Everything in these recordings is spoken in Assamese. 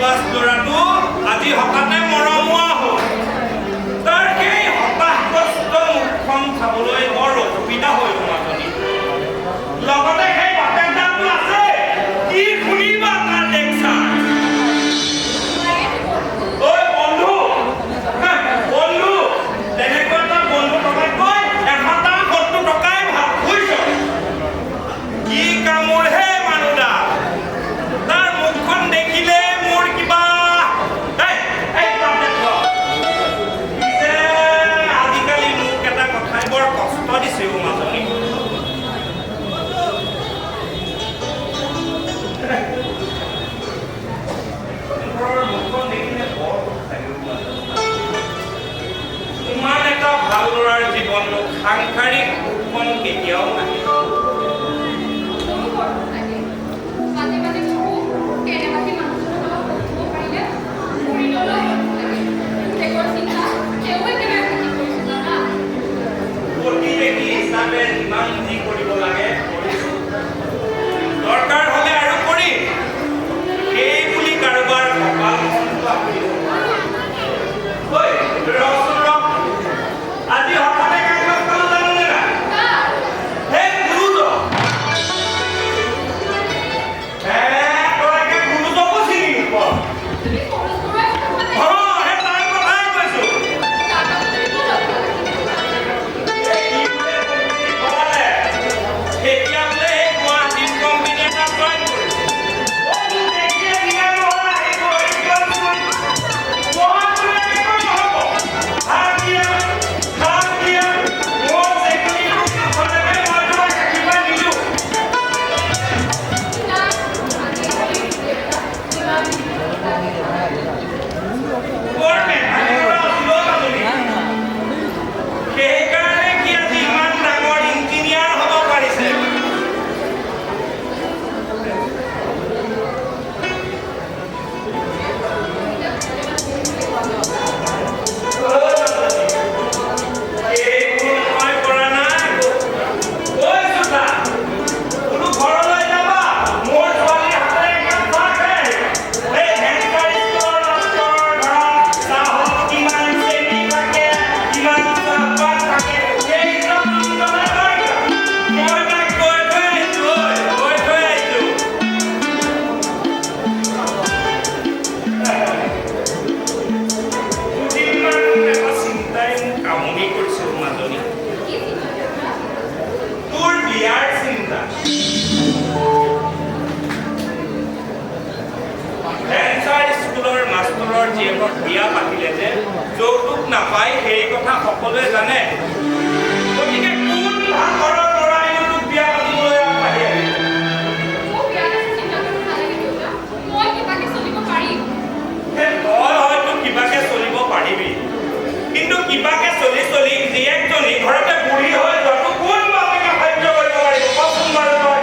নিবাস ল'ৰাটো আজি হঠাতে মৰমোৱা হ'ল। তাৰ সেই হতাশগ্ৰস্ত মুখখন চাবলৈ বৰ অসুবিধা হৈ মাজনী। লগতে সেই বাপেকদাৰটো আছে, কি শুনিবা তাৰ লেকচাৰ। ঐ বন্ধু, বন্ধু, তেনেকুৱা এটা বন্ধু টকাতকৈ 170 টকাই ভাল, বুজিছ? কি কামোৰ হে মানুহদা, তাৰ মুখখন দেখিলে মোৰ কিবা আজিকালি মোক এটা কথাই বৰ কষ্ট দিছে অ মাজনী। মুখখন দেখিলে বৰ ইমান এটা ভাল ল'ৰাৰ জীৱনটো সাংসাৰিক সুখখন কেতিয়াও নাহে। যিমান যি কৰিব লাগে দৰকাৰ হলে আৰু কৰিম, সেই বুলি কাৰোবাৰ কপাল আজি হঠাতে কাগজ পালো জানোনে না? সেই গুৰুজন গুৰুজকো চিনি নোপোৱা। বিয়া পাতিলে যে যৌতুক নাপায় সেই কথা সকলোৱে জানে। গতিকে কোন ঘৰৰ ল'ৰাই তোক বিয়া পাতিবলৈ আগবাঢ়ি আহিলে? তই হয়তো কিবাকে চলিব পাৰিবি, কিন্তু কিবাকে চলি চলি জীয়েকজনী ঘৰতে বুঢ়ী হৈ যোৱাটো কোন বাপেকে সহ্য কৰিব পাৰিব কচোন বাৰু তই?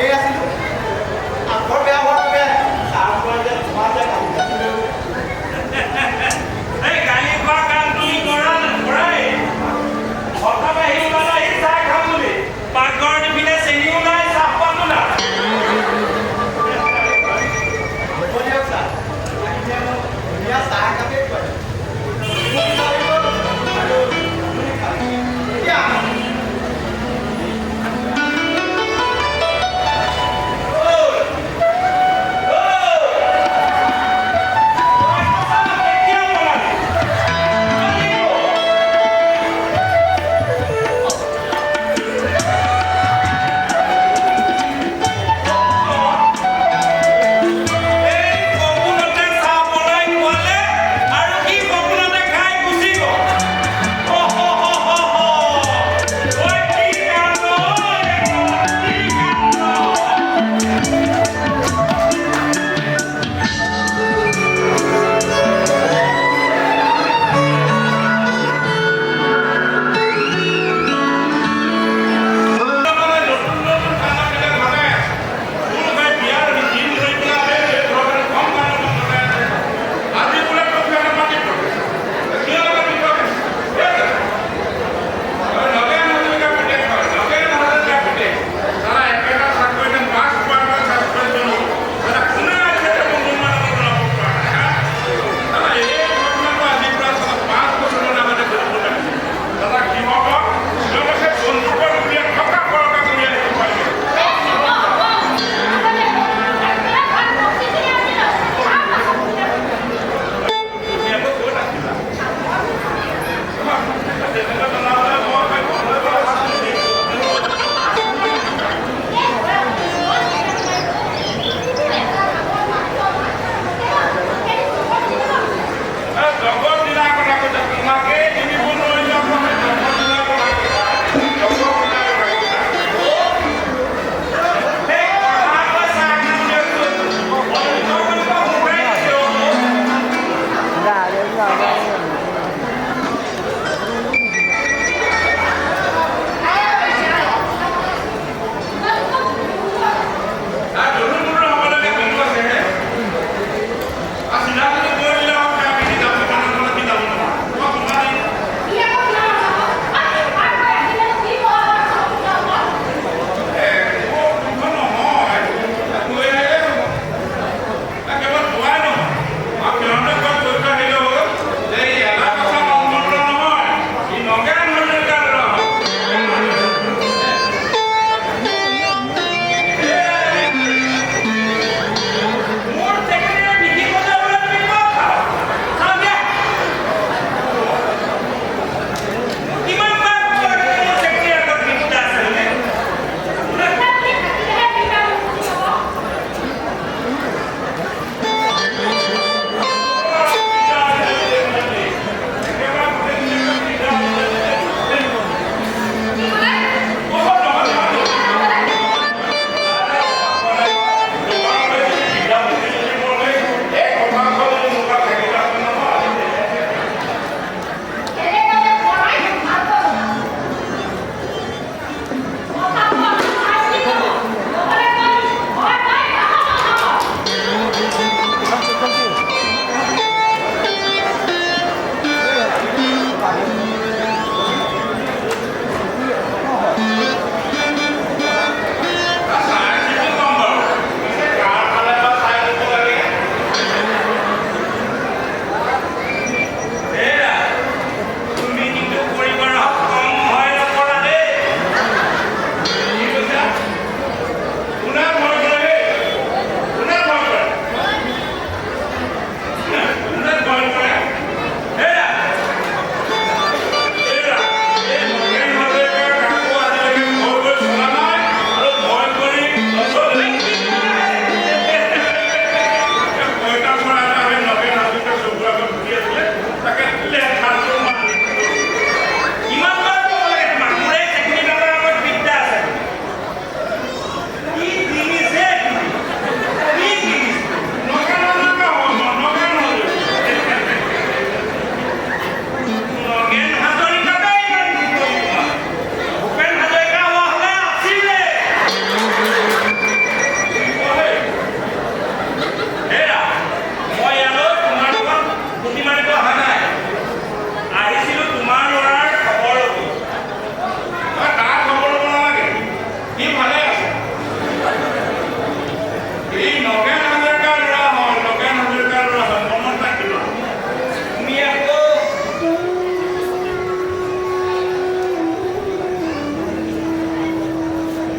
ময়ে আছিলোঁ আগৰ বেয়া হোৱাৰ বাবে তাৰ পৰা যে তোমাৰ যে এই গালি খোৱা কাম তুমি কৰা নকৰাই হঠাৎ আহি ওলালা এই চাহ খাম বুলি পাকঘৰ নিপিনে চেনিও নাই চাহপাতো নাই হ'ব দিয়ক ছাৰ আহিলে মোক ধুনীয়া চাহ একাপেই খুৱাই আৰু এতিয়া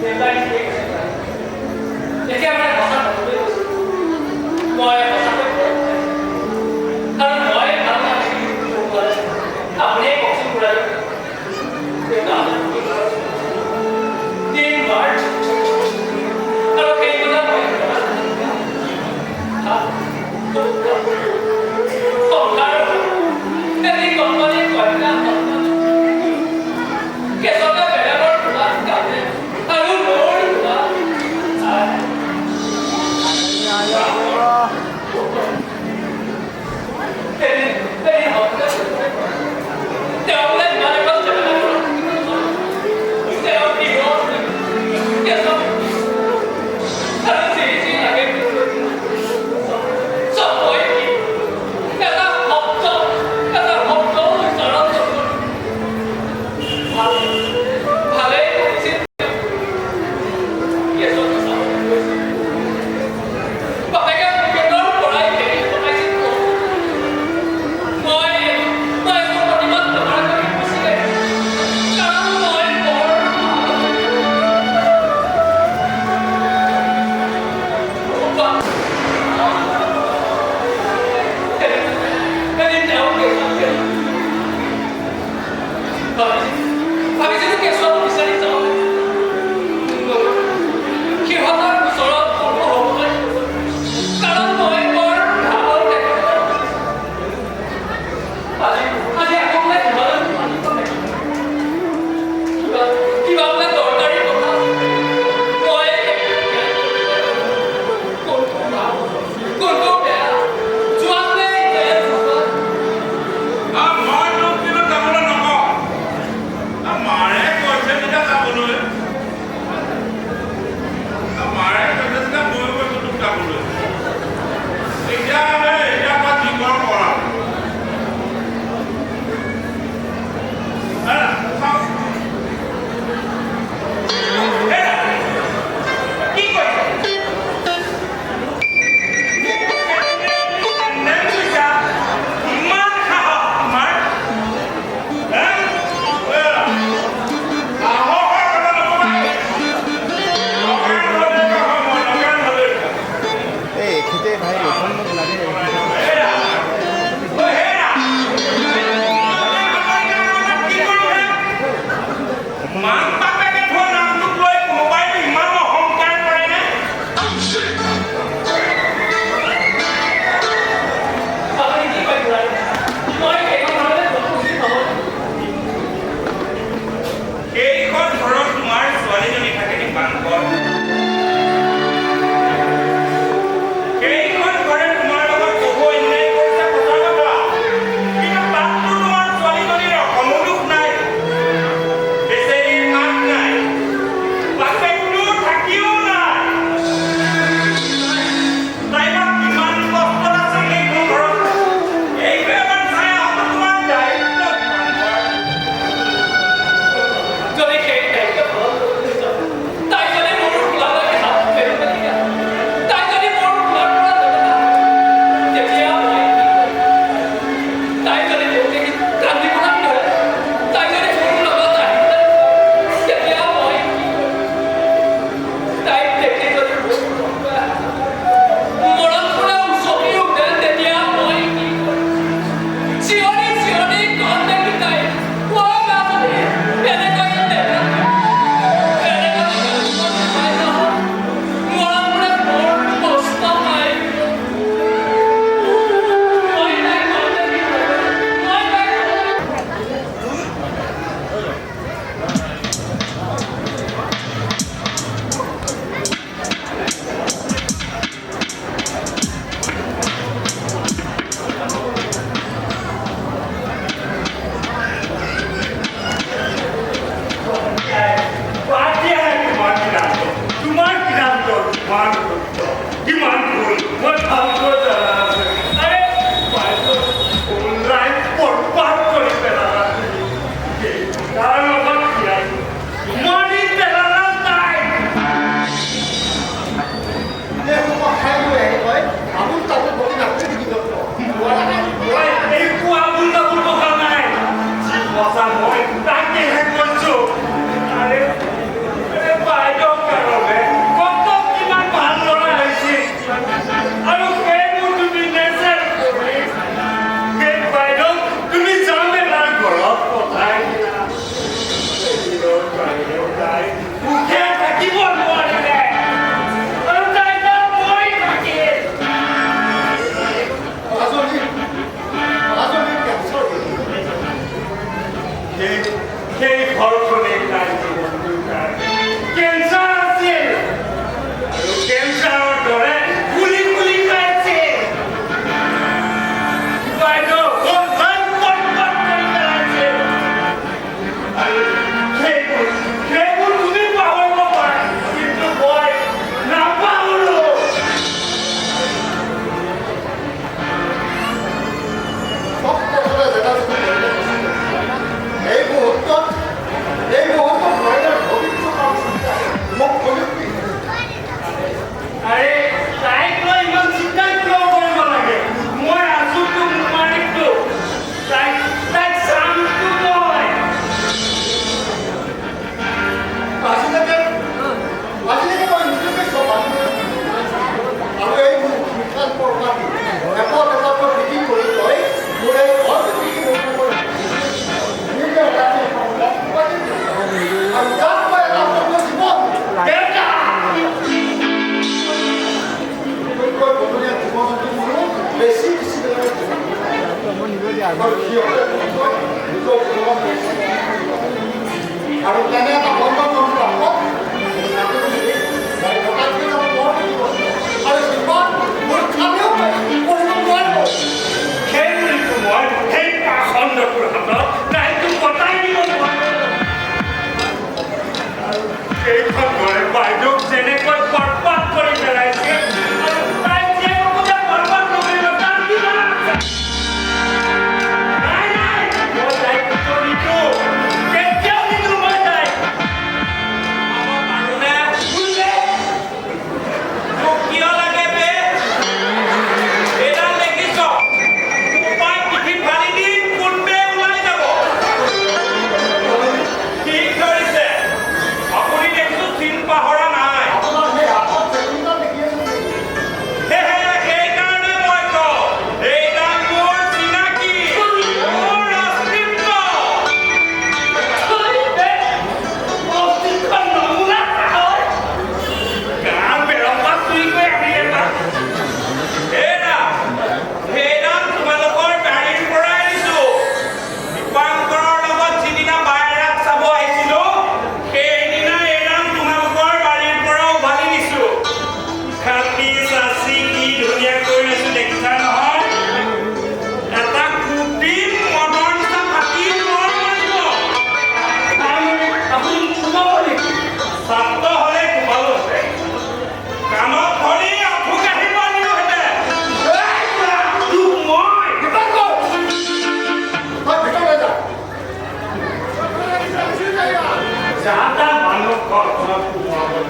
দেউতাই ঠিকেই কৈছে। একেবাৰে সঁচা কথাটোৱেই কৈছে। মই সঁচাকৈ ঘৰত আৰু মই ভাল নালাগে আপুনিয়ে কওকচোন খুড়াই দেউতা দিন বাৰ আৰু সেই কথা মই সংসাৰ এটি কণমানি কন্যা সন্তান কেঁচতে বেলেগৰ কোলাত কান্দে আৰু মোৰ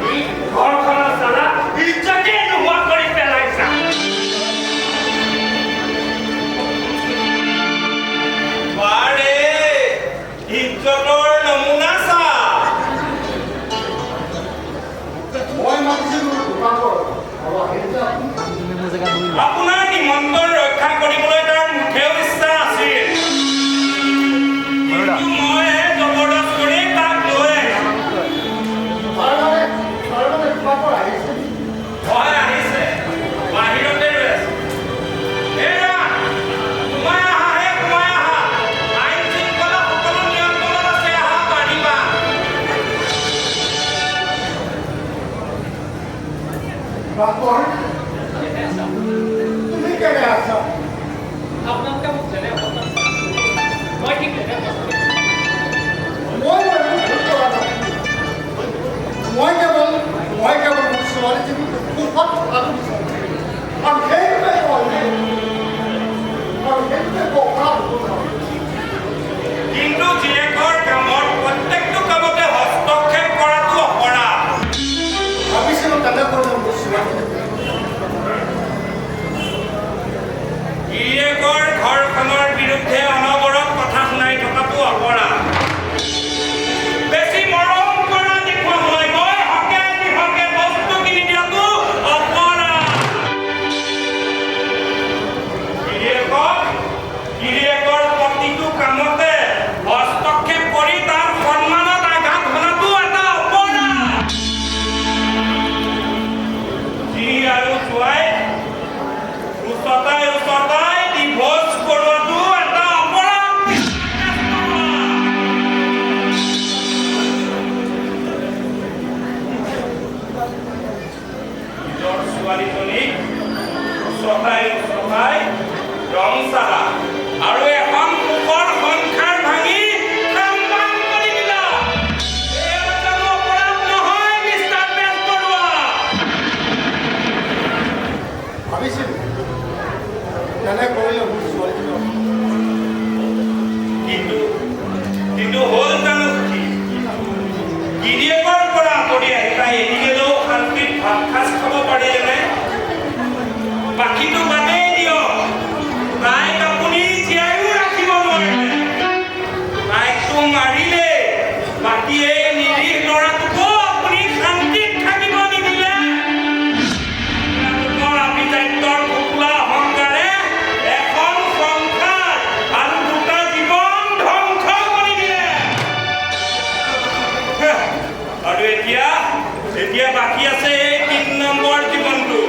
ঘৰখনৰ চালা ইজ্জতে নোহোৱা কৰি পেলাইছা বাৰে ইজ্জতৰ নমুনা চা মই মাতিছিলোঁ দোকানৰ আপোনাৰ নিমন্ত্ৰণ ৰক্ষা কৰিবলৈ তাৰ মুখেও ইচ্ছা আছিল কিন্তু মই জবৰদস্ত কৰি তাক লৈ হয় আহিছে বাহিৰতে ৰৈ আছে এৰা সোমাই আহা হে সোমাই আহা আইন শৃংখলা সকলো নিয়ন্ত্ৰণত আছে আহা পাৰিবা তুমি কেনে আছা আপোনালোকে মোক যেনে অৱস্থা মই ঠিক তেনে মই কেৱল মোৰ ছোৱালীজনীক সুখত থকাটো বিচাৰোঁ আৰু সেইটোৱে অপৰাধ হ'ব নোৱাৰোঁ কিন্তু জীয়েকৰ কামত প্ৰত্যেকটো কামতে হস্তক্ষেপ কৰাটো অপৰাধ ভাবিছিলোঁ তেনে কৰিলে মোৰ ছোৱালীজনী গিৰিয়েকৰ ঘৰখনৰ বিৰুদ্ধে অনবৰত কথা শুনাই থকাটো অপৰাধ বেছি মৰম কৰা দেখুৱা মই হকে বিহকে বস্তু কিনি দিয়াটো অপৰাধ গিৰিয়েকৰ প্ৰতিটো কামতে হস্তক্ষেপ কৰি তাৰ সন্মানত আঘাত হনাটো এটা অপৰাধ যি আৰু জোৱাই উচতাই ডিভোৰ্চ কৰোৱাটো এটা অপৰাধ নিজৰ ছোৱালীজনীক উচতাই ৰং চালা আৰু এখন সুখৰ সংসাৰ ভাঙি খাম-বাং কৰি দিলা এয়া জানো অপৰাধ নহয় মিষ্টাৰ বেজবৰুৱা ভাবিছিলোঁ তেনে কৰিলে মোৰ ছোৱালীজনী কিন্তু হ'ল জানো কি গিৰিয়েকৰ পৰা আঁতৰি আহি তাই এৰি গেলেও শান্তিত ভাত সাজ খাব পাৰিলেনে বাকীটো বাদেই দিয়ক তাইক আপুনি জীয়াইও ৰাখিব নোৱাৰিলে তাইকটো মাৰিলে বাকী এই নিৰীহ ল'ৰাটোকো আপুনি শান্তিত থাকিব নিদিলে আপোনালোকৰ আভিজাত্যৰ ফুকুলা অহংকাৰে এখন সংসাৰ আৰু দুটা জীৱন ধ্বংস কৰি দিলে আৰু এতিয়া বাকী আছে এই ৩ নম্বৰ জীৱনটো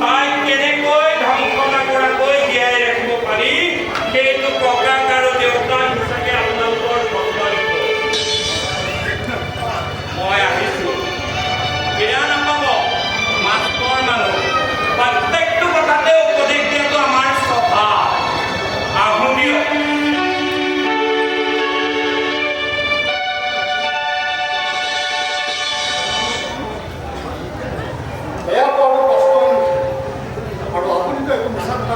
তাইক কেনেকৈ ধ্বংস নকৰাকৈ জীয়াই ৰাখিব পাৰি সেইটো ককাক আৰু দেউতাক হিচাপে আপোনালোকৰ কৰ্তব্য মই আহিছোঁ বেয়া নাপাব মাষ্টৰ মানুহ প্ৰত্যেকটো কথাতে উপদেশ দিয়াটো আমাৰ স্বভাৱ আহোঁ দিয়ক বেয়া পোৱাটো কষ্ট আৰু আপুনিতো একো মিছা কথা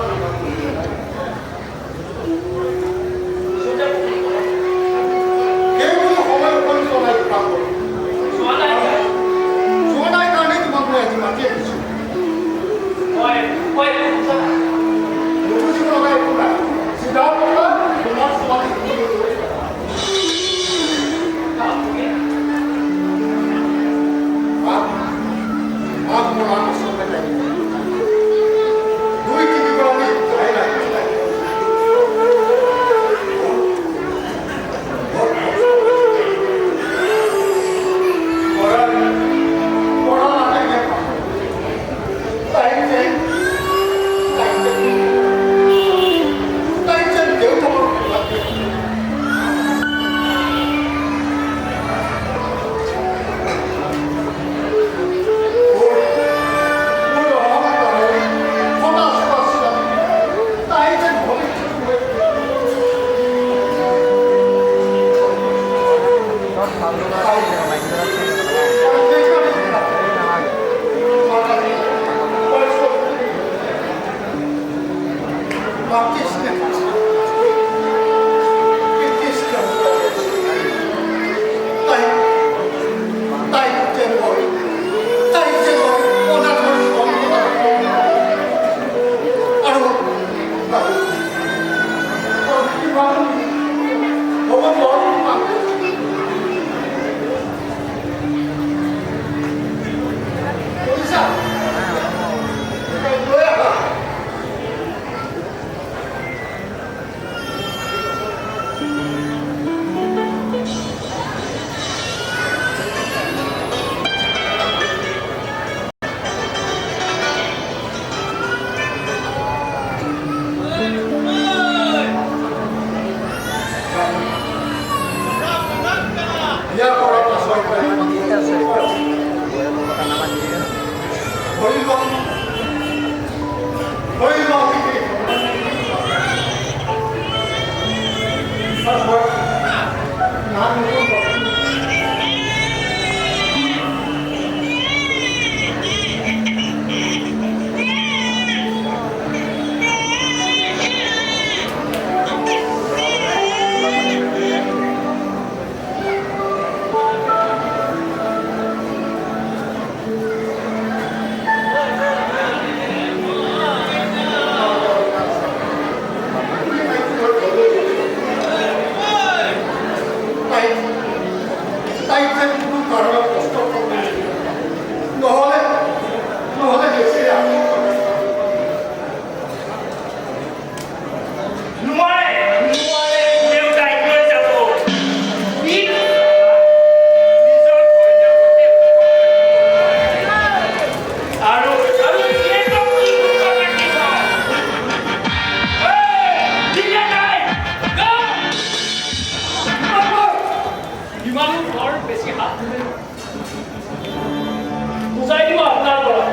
বুজাই দিব আপোনাৰ পৰা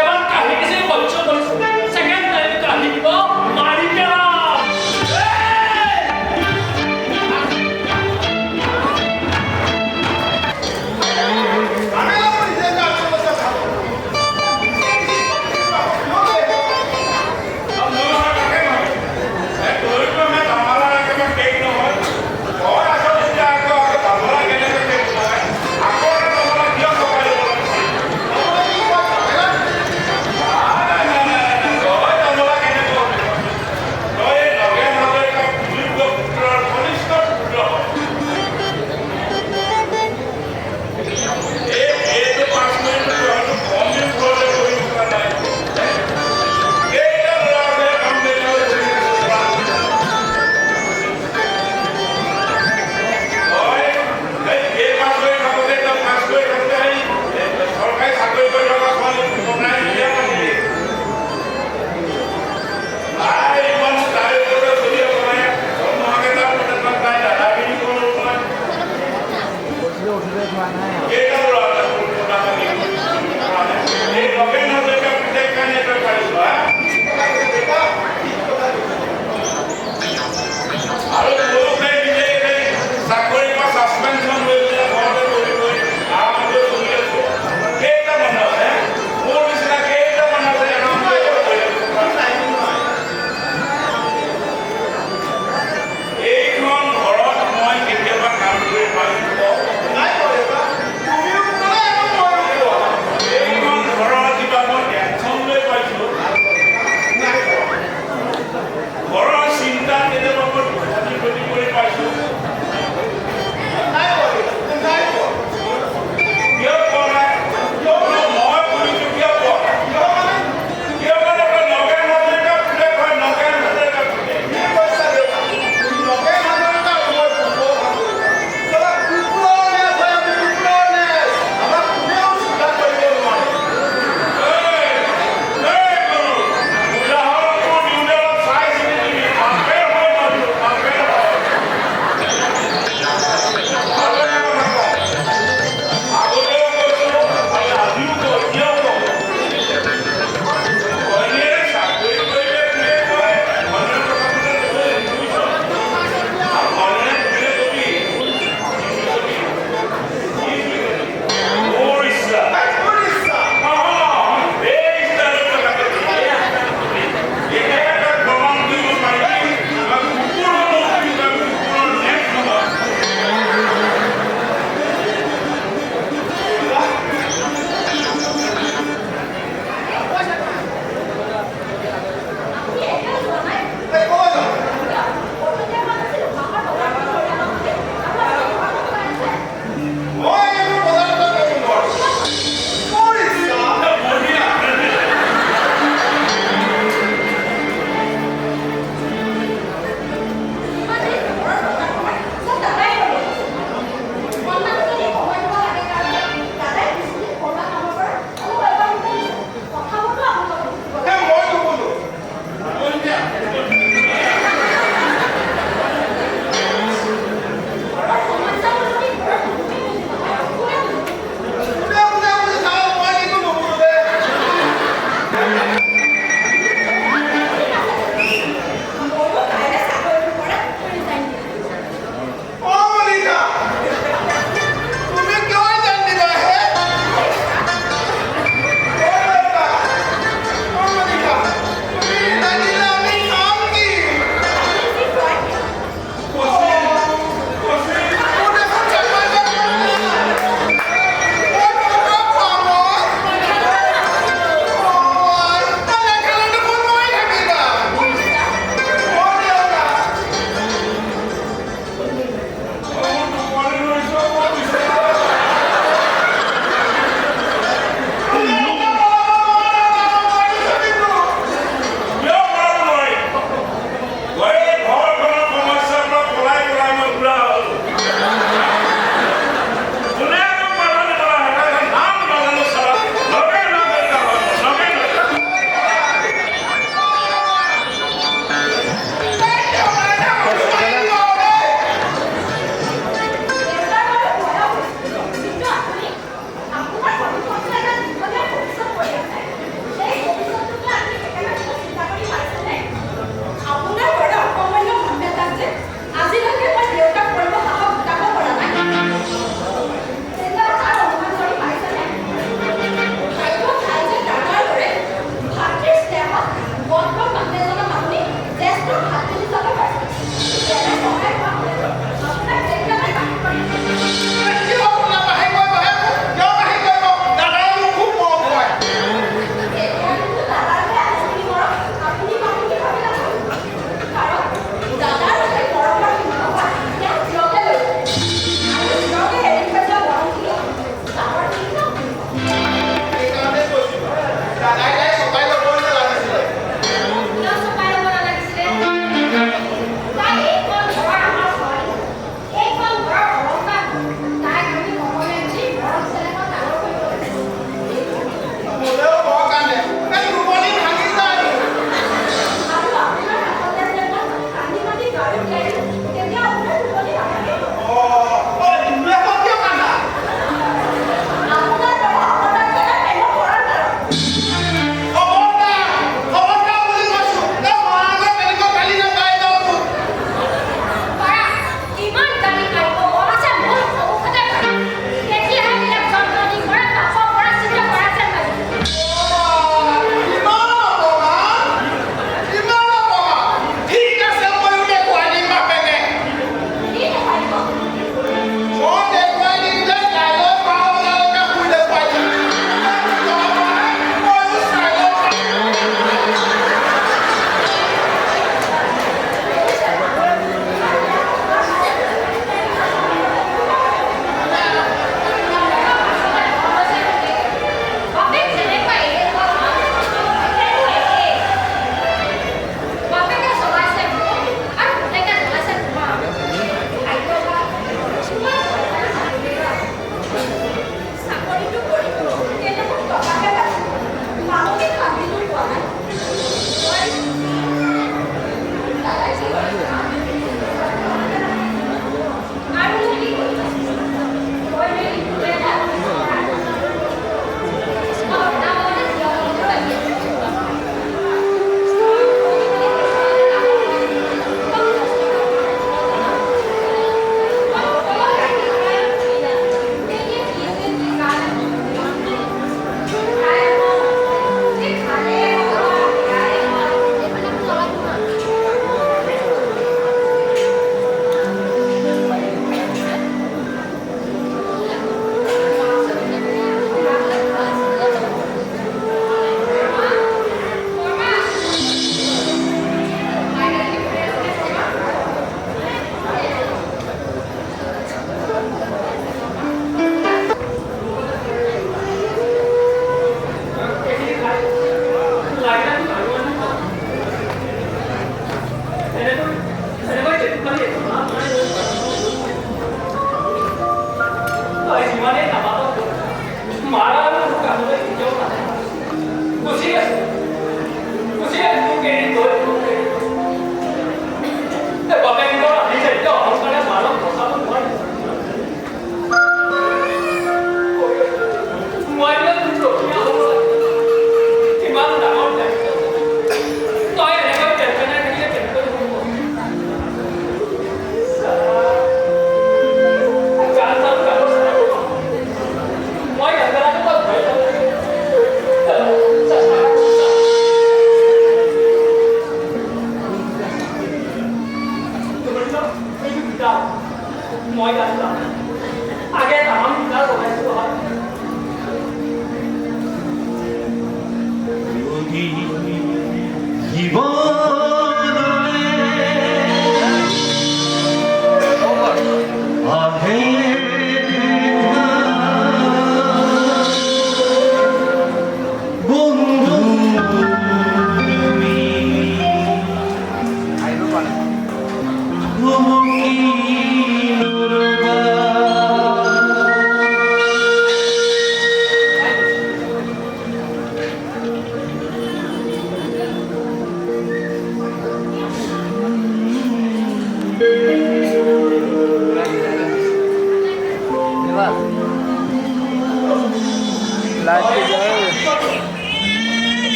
এবাৰ কাহিনী যে সহ্য কৰিছো ছেকেণ্ড টাইম কাহিনী দিব মাৰি পেলাম Aku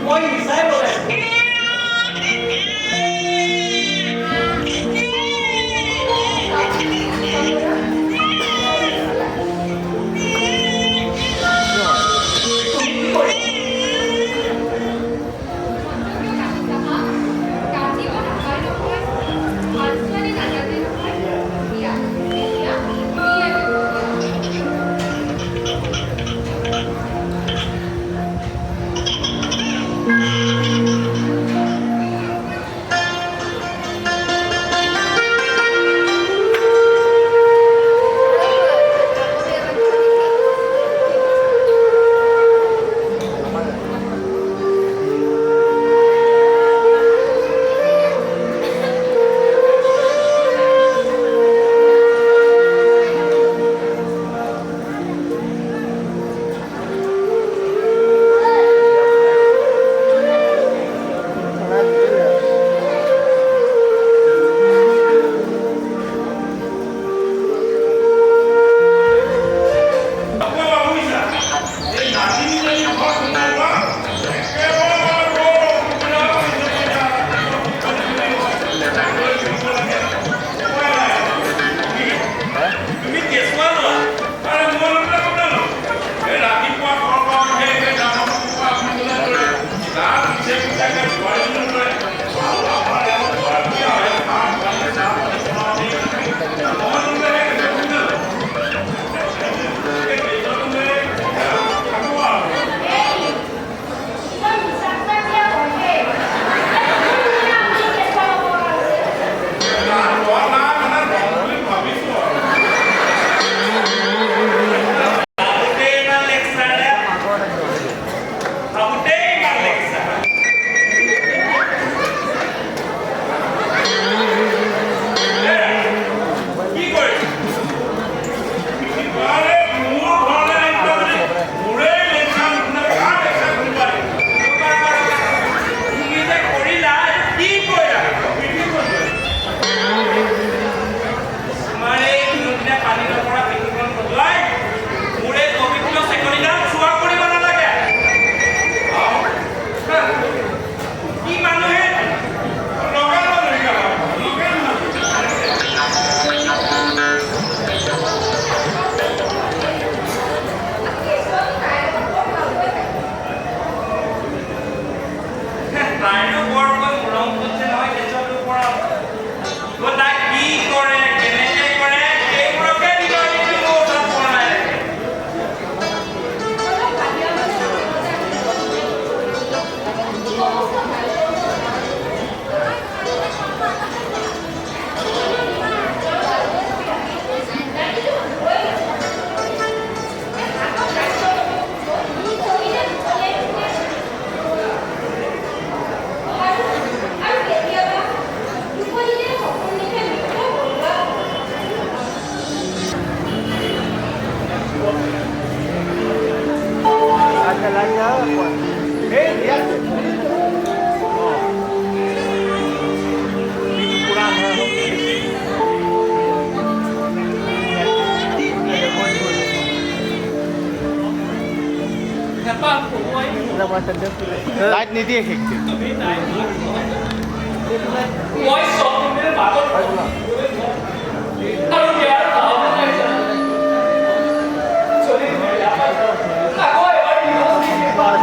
মই মিছাই বনাইছো লাইট নিদিয়ে শিখছে মই সব মিলে ভাগত আৰু ইয়াৰ ভাৱনা নাই চলি গ'ল আকৌ এবাৰ ইউনিভাৰ্চিটি পাৰ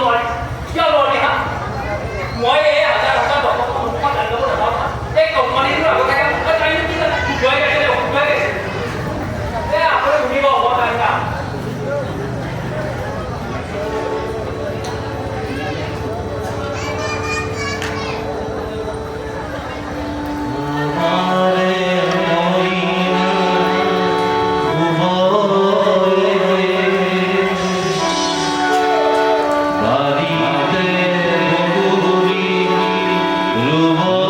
নোৱাৰি কিয় নোৱাৰি হা মই এই হাজাৰ হাজাৰ টকা মুখত আনিব নাপাওঁ হা এই কোম্পানীটোৰ আগতে টাইম কি জানে শুকুৱাই গৈছে এই আপুনি শুনিব মই টাইম Rumore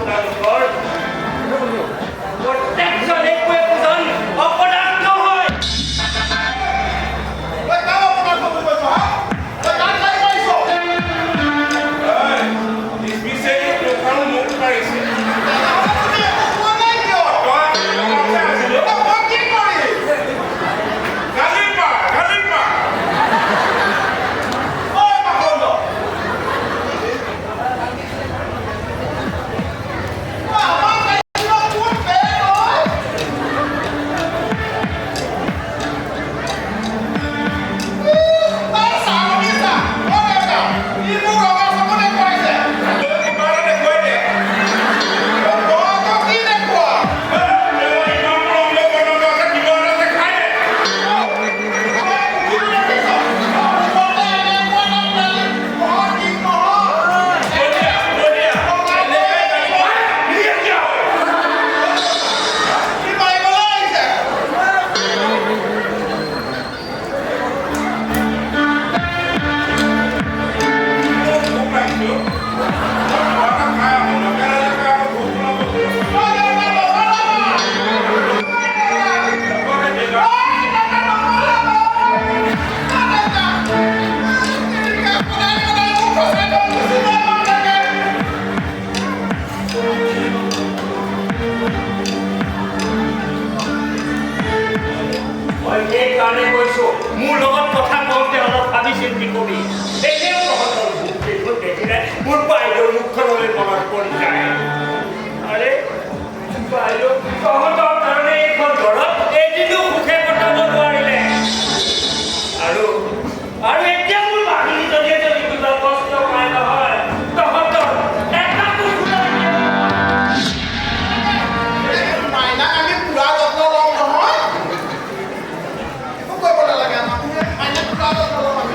আপোনালোকৰ প্ৰত্যেকজন একোৱে একোজন অপদাৰ্থ হয়। মোৰ লগত কথা কওঁতে অলপ ভাবি চিন্তি কৰি এনেও তহঁতৰ মুখখন দেখিলে মোৰ বাইদেউৰ মুখখনলৈ মনত পৰি যায়। আৰে বাইদেউ তহঁতৰ কাৰণে এইখন ঘৰত এদিনো সুখে কটাব নোৱাৰিলে আৰু এতিয়া মোৰ ভাগিনীজনীয়ে যদি কিবা কষ্ট পায় নহয় তহঁতৰ এটা মাইনাক আমি পুৰা যত্ন লওঁ নহয়। কৰিব নালাগে আমাক মাইনাক পুৰা যত্ন লওঁ আমি।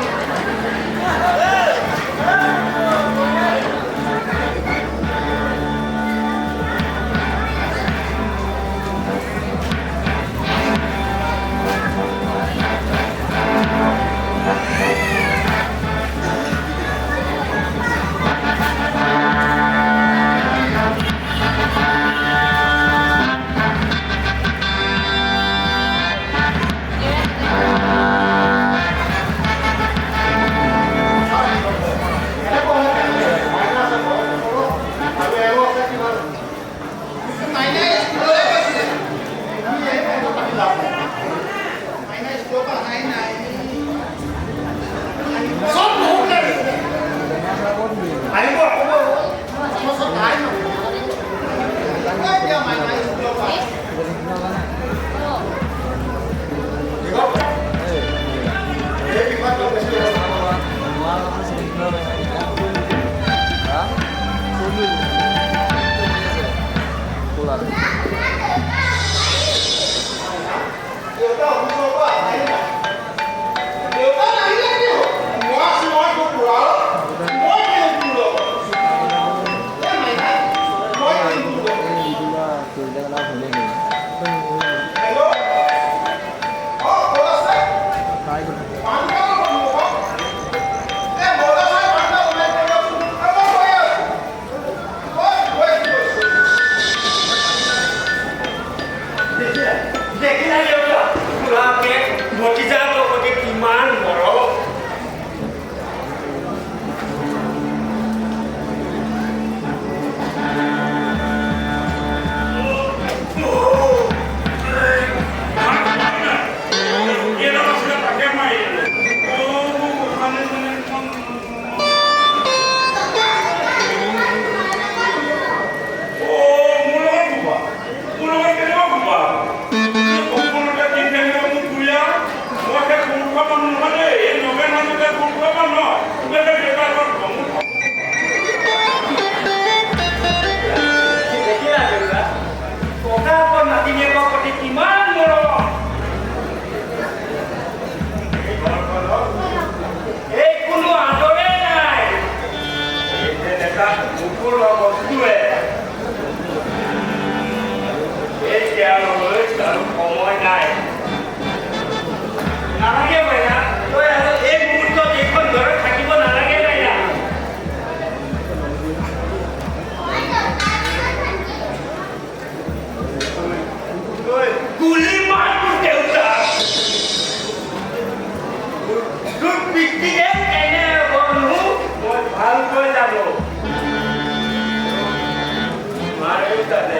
জানে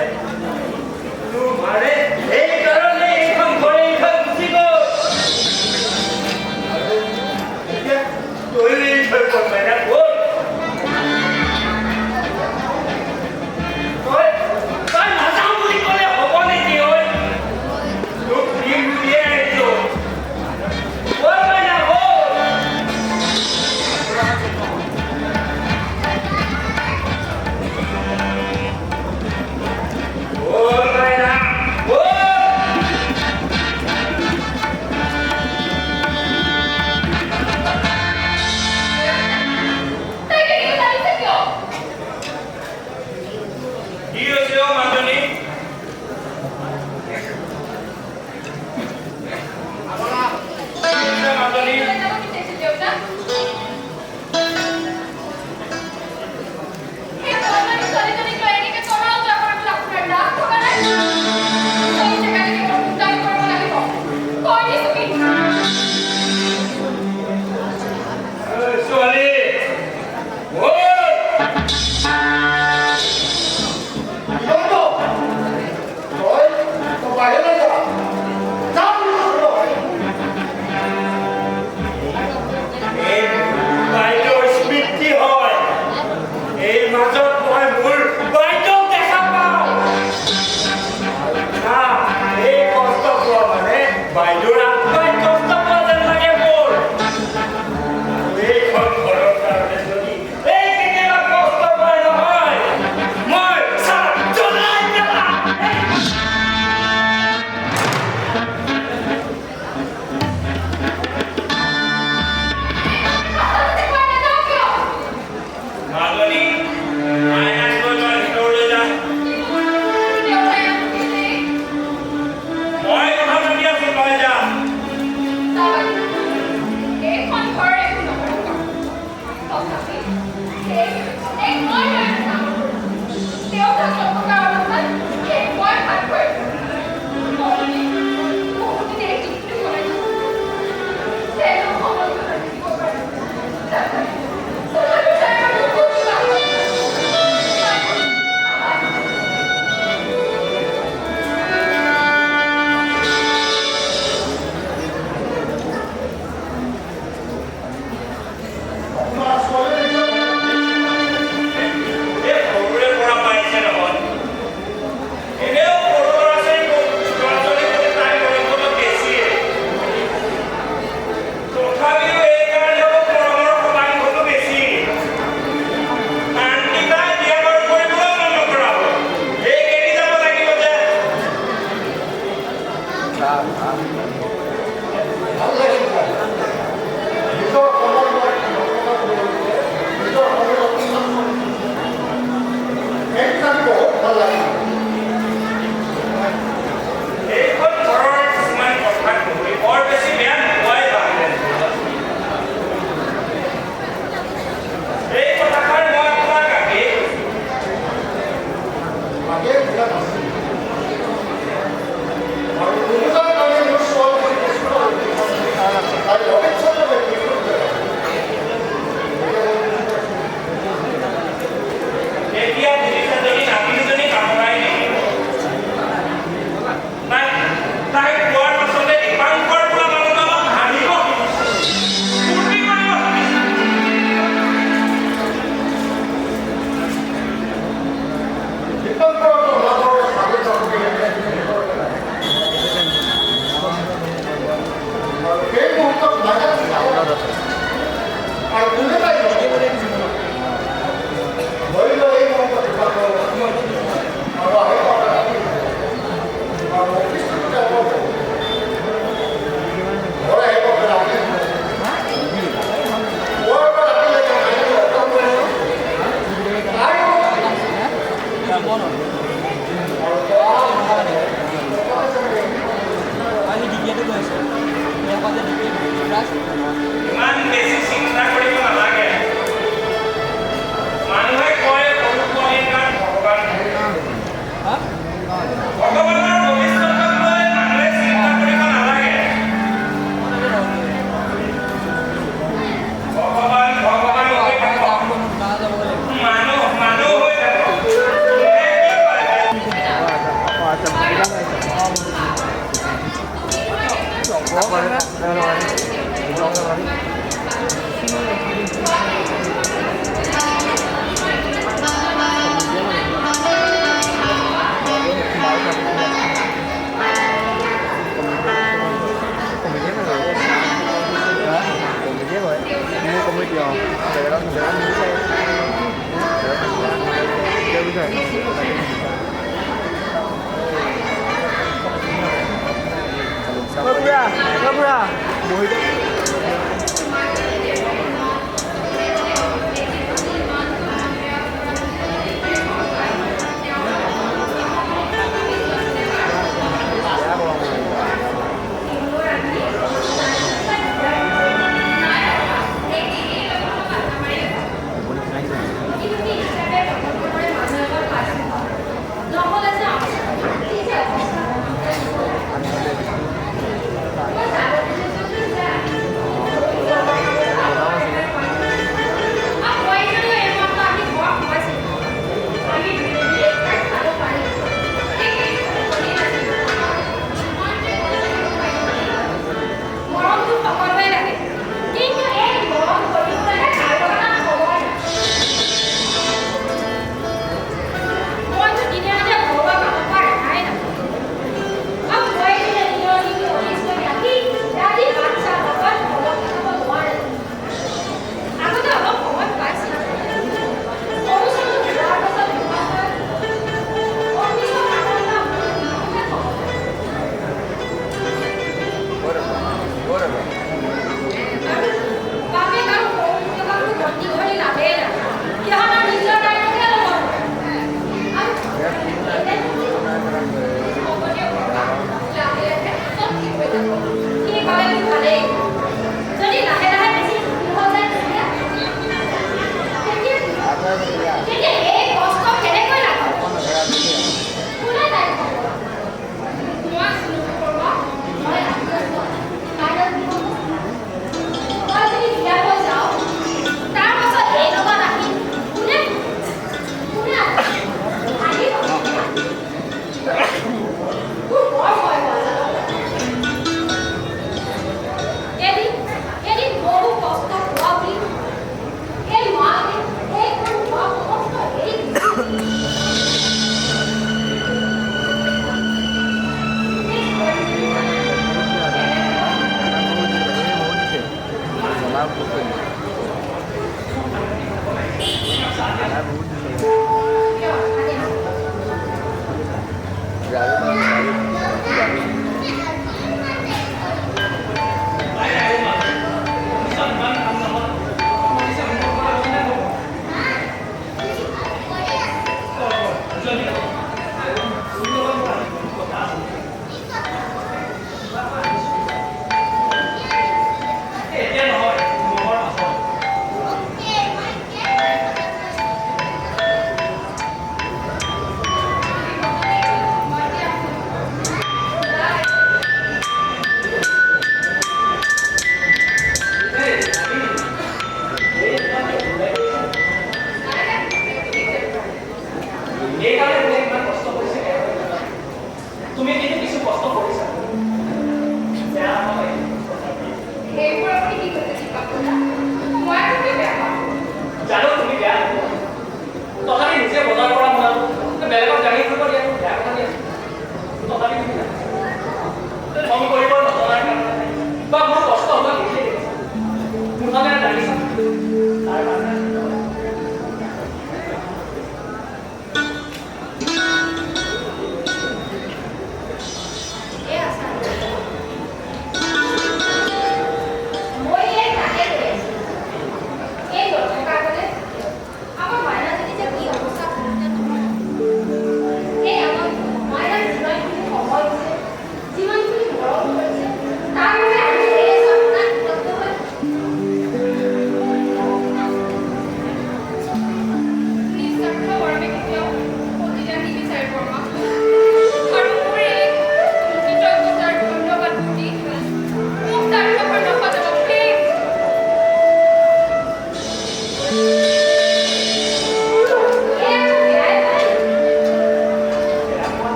তোমাৰে এই কাৰণে এইখন ঘৰে এইখন গুচি গ'ল এতিয়া তই থৈ গ'ল মাইনা গ'ল তই নাযাওঁ বুলি ক'লে হ'ব নেকি ঐ তোক দিম বুলিয়ে আহিছোঁ গ'ল মাইনা গ'ল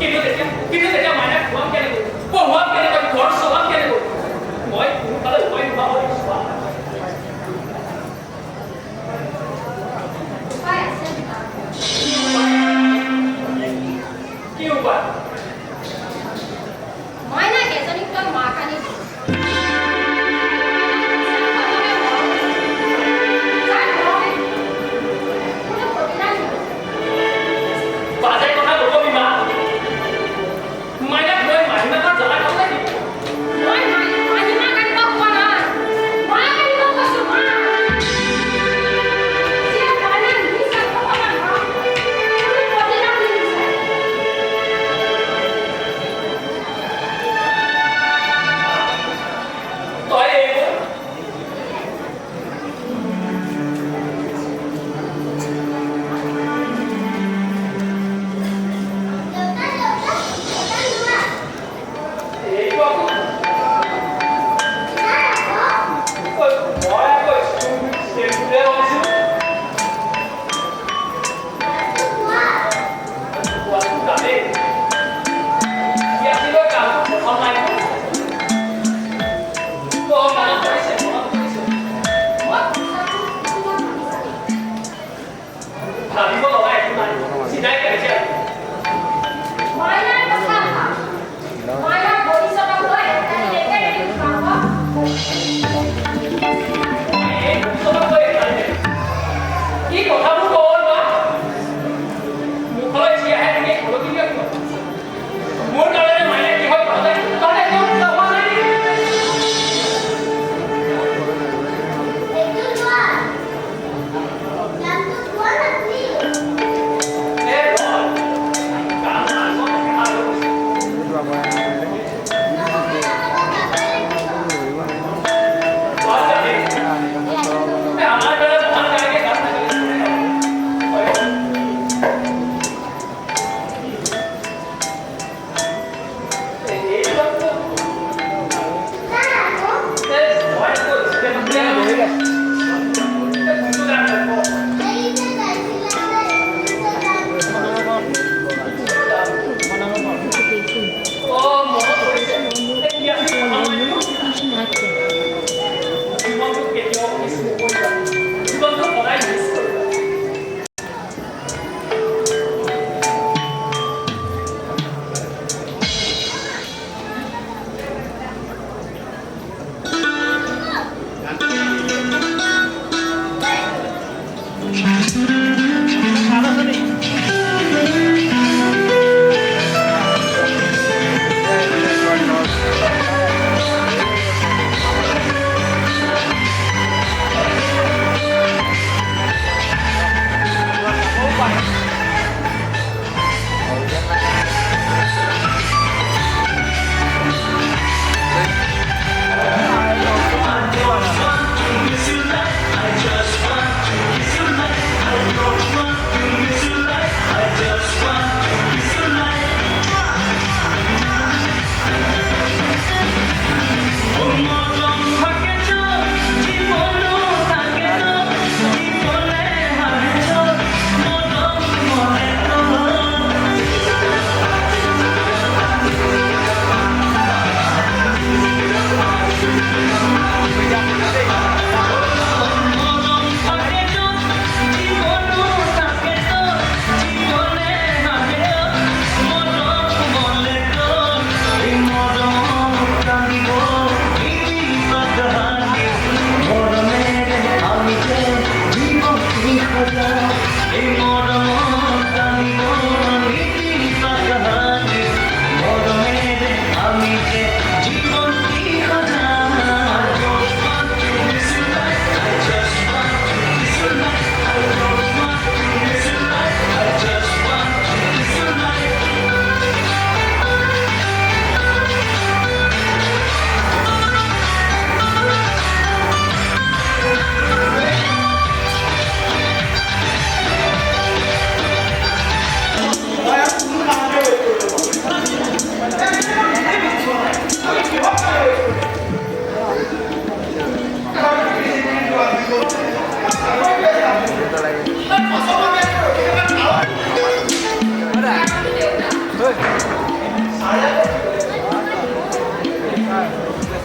কিন্তু তেতিয়া মাইনাক খুৱাম কেনেকৈ পঢ়ুৱাম কেনেকৈ ঘৰ চলাম কেনেকৈ মই কোনোফালে উপায় নোহোৱা হৈ চোৱা কি উপায় মাইনা কেজনীক তই মাক আনি বাজে কথা নকবি মা মাইনাক মই মাহিমাক জ্বলাই খাব লাগিব মই মাহিমাক আনিব কোৱা নাই মাক আনিব কৈছো মা যে মাইনা নিচাক অকমান মা তুমি প্ৰতিৰাম নিচাই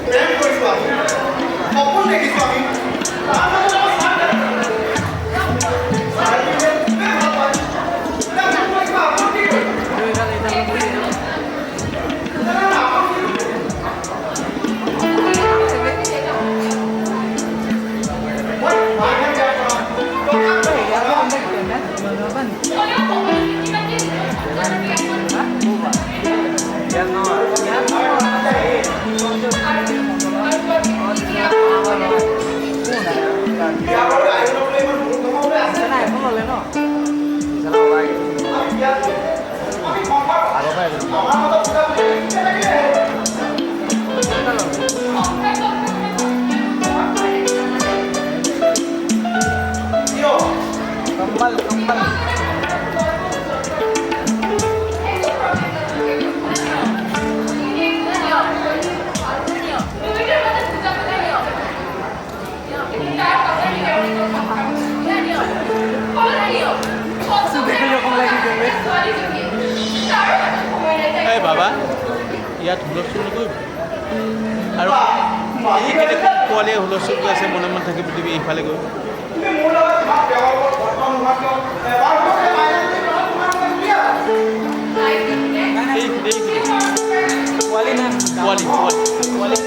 প্ৰেম কৰিছোঁ আমি সপোন দেখিছোঁ আমি তাৰ মাজত আমাৰ চাহ নাই। চাহ দিলে খুবেই ভাল পায়। এতিয়া মোৰ কিবা আপত্তি কৰিছে। এই বাবা ইয়াত হুলস্থুল নকৰিব আৰু এইখিনি পোৱালীয়ে হুলস্থুল কৰি আছে মনে মনে থাকিব দিবি এইফালে গৈ পোৱালী না পোৱালী পোৱালী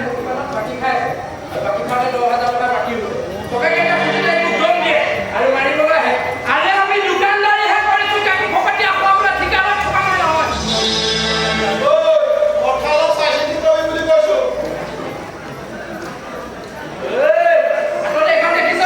মুখীমানত বাকী খাই আছে আৰু বাকী খাওঁতে 10,000 টকা বাকী হৈছে টকাকে এতিয়া খুজিলে একদম দিয়ে আৰু মাৰিবলৈ আহে আৰে আমি দোকানদাৰীহে কৰিছোঁ কাকো ফকতি আপোনালোকে ঠিকাদাৰ থকা নাই নহয় পথাৰত চাই চিতি কৰি বুলি কৈছোঁ আপোনালোকে এখন দেখিছে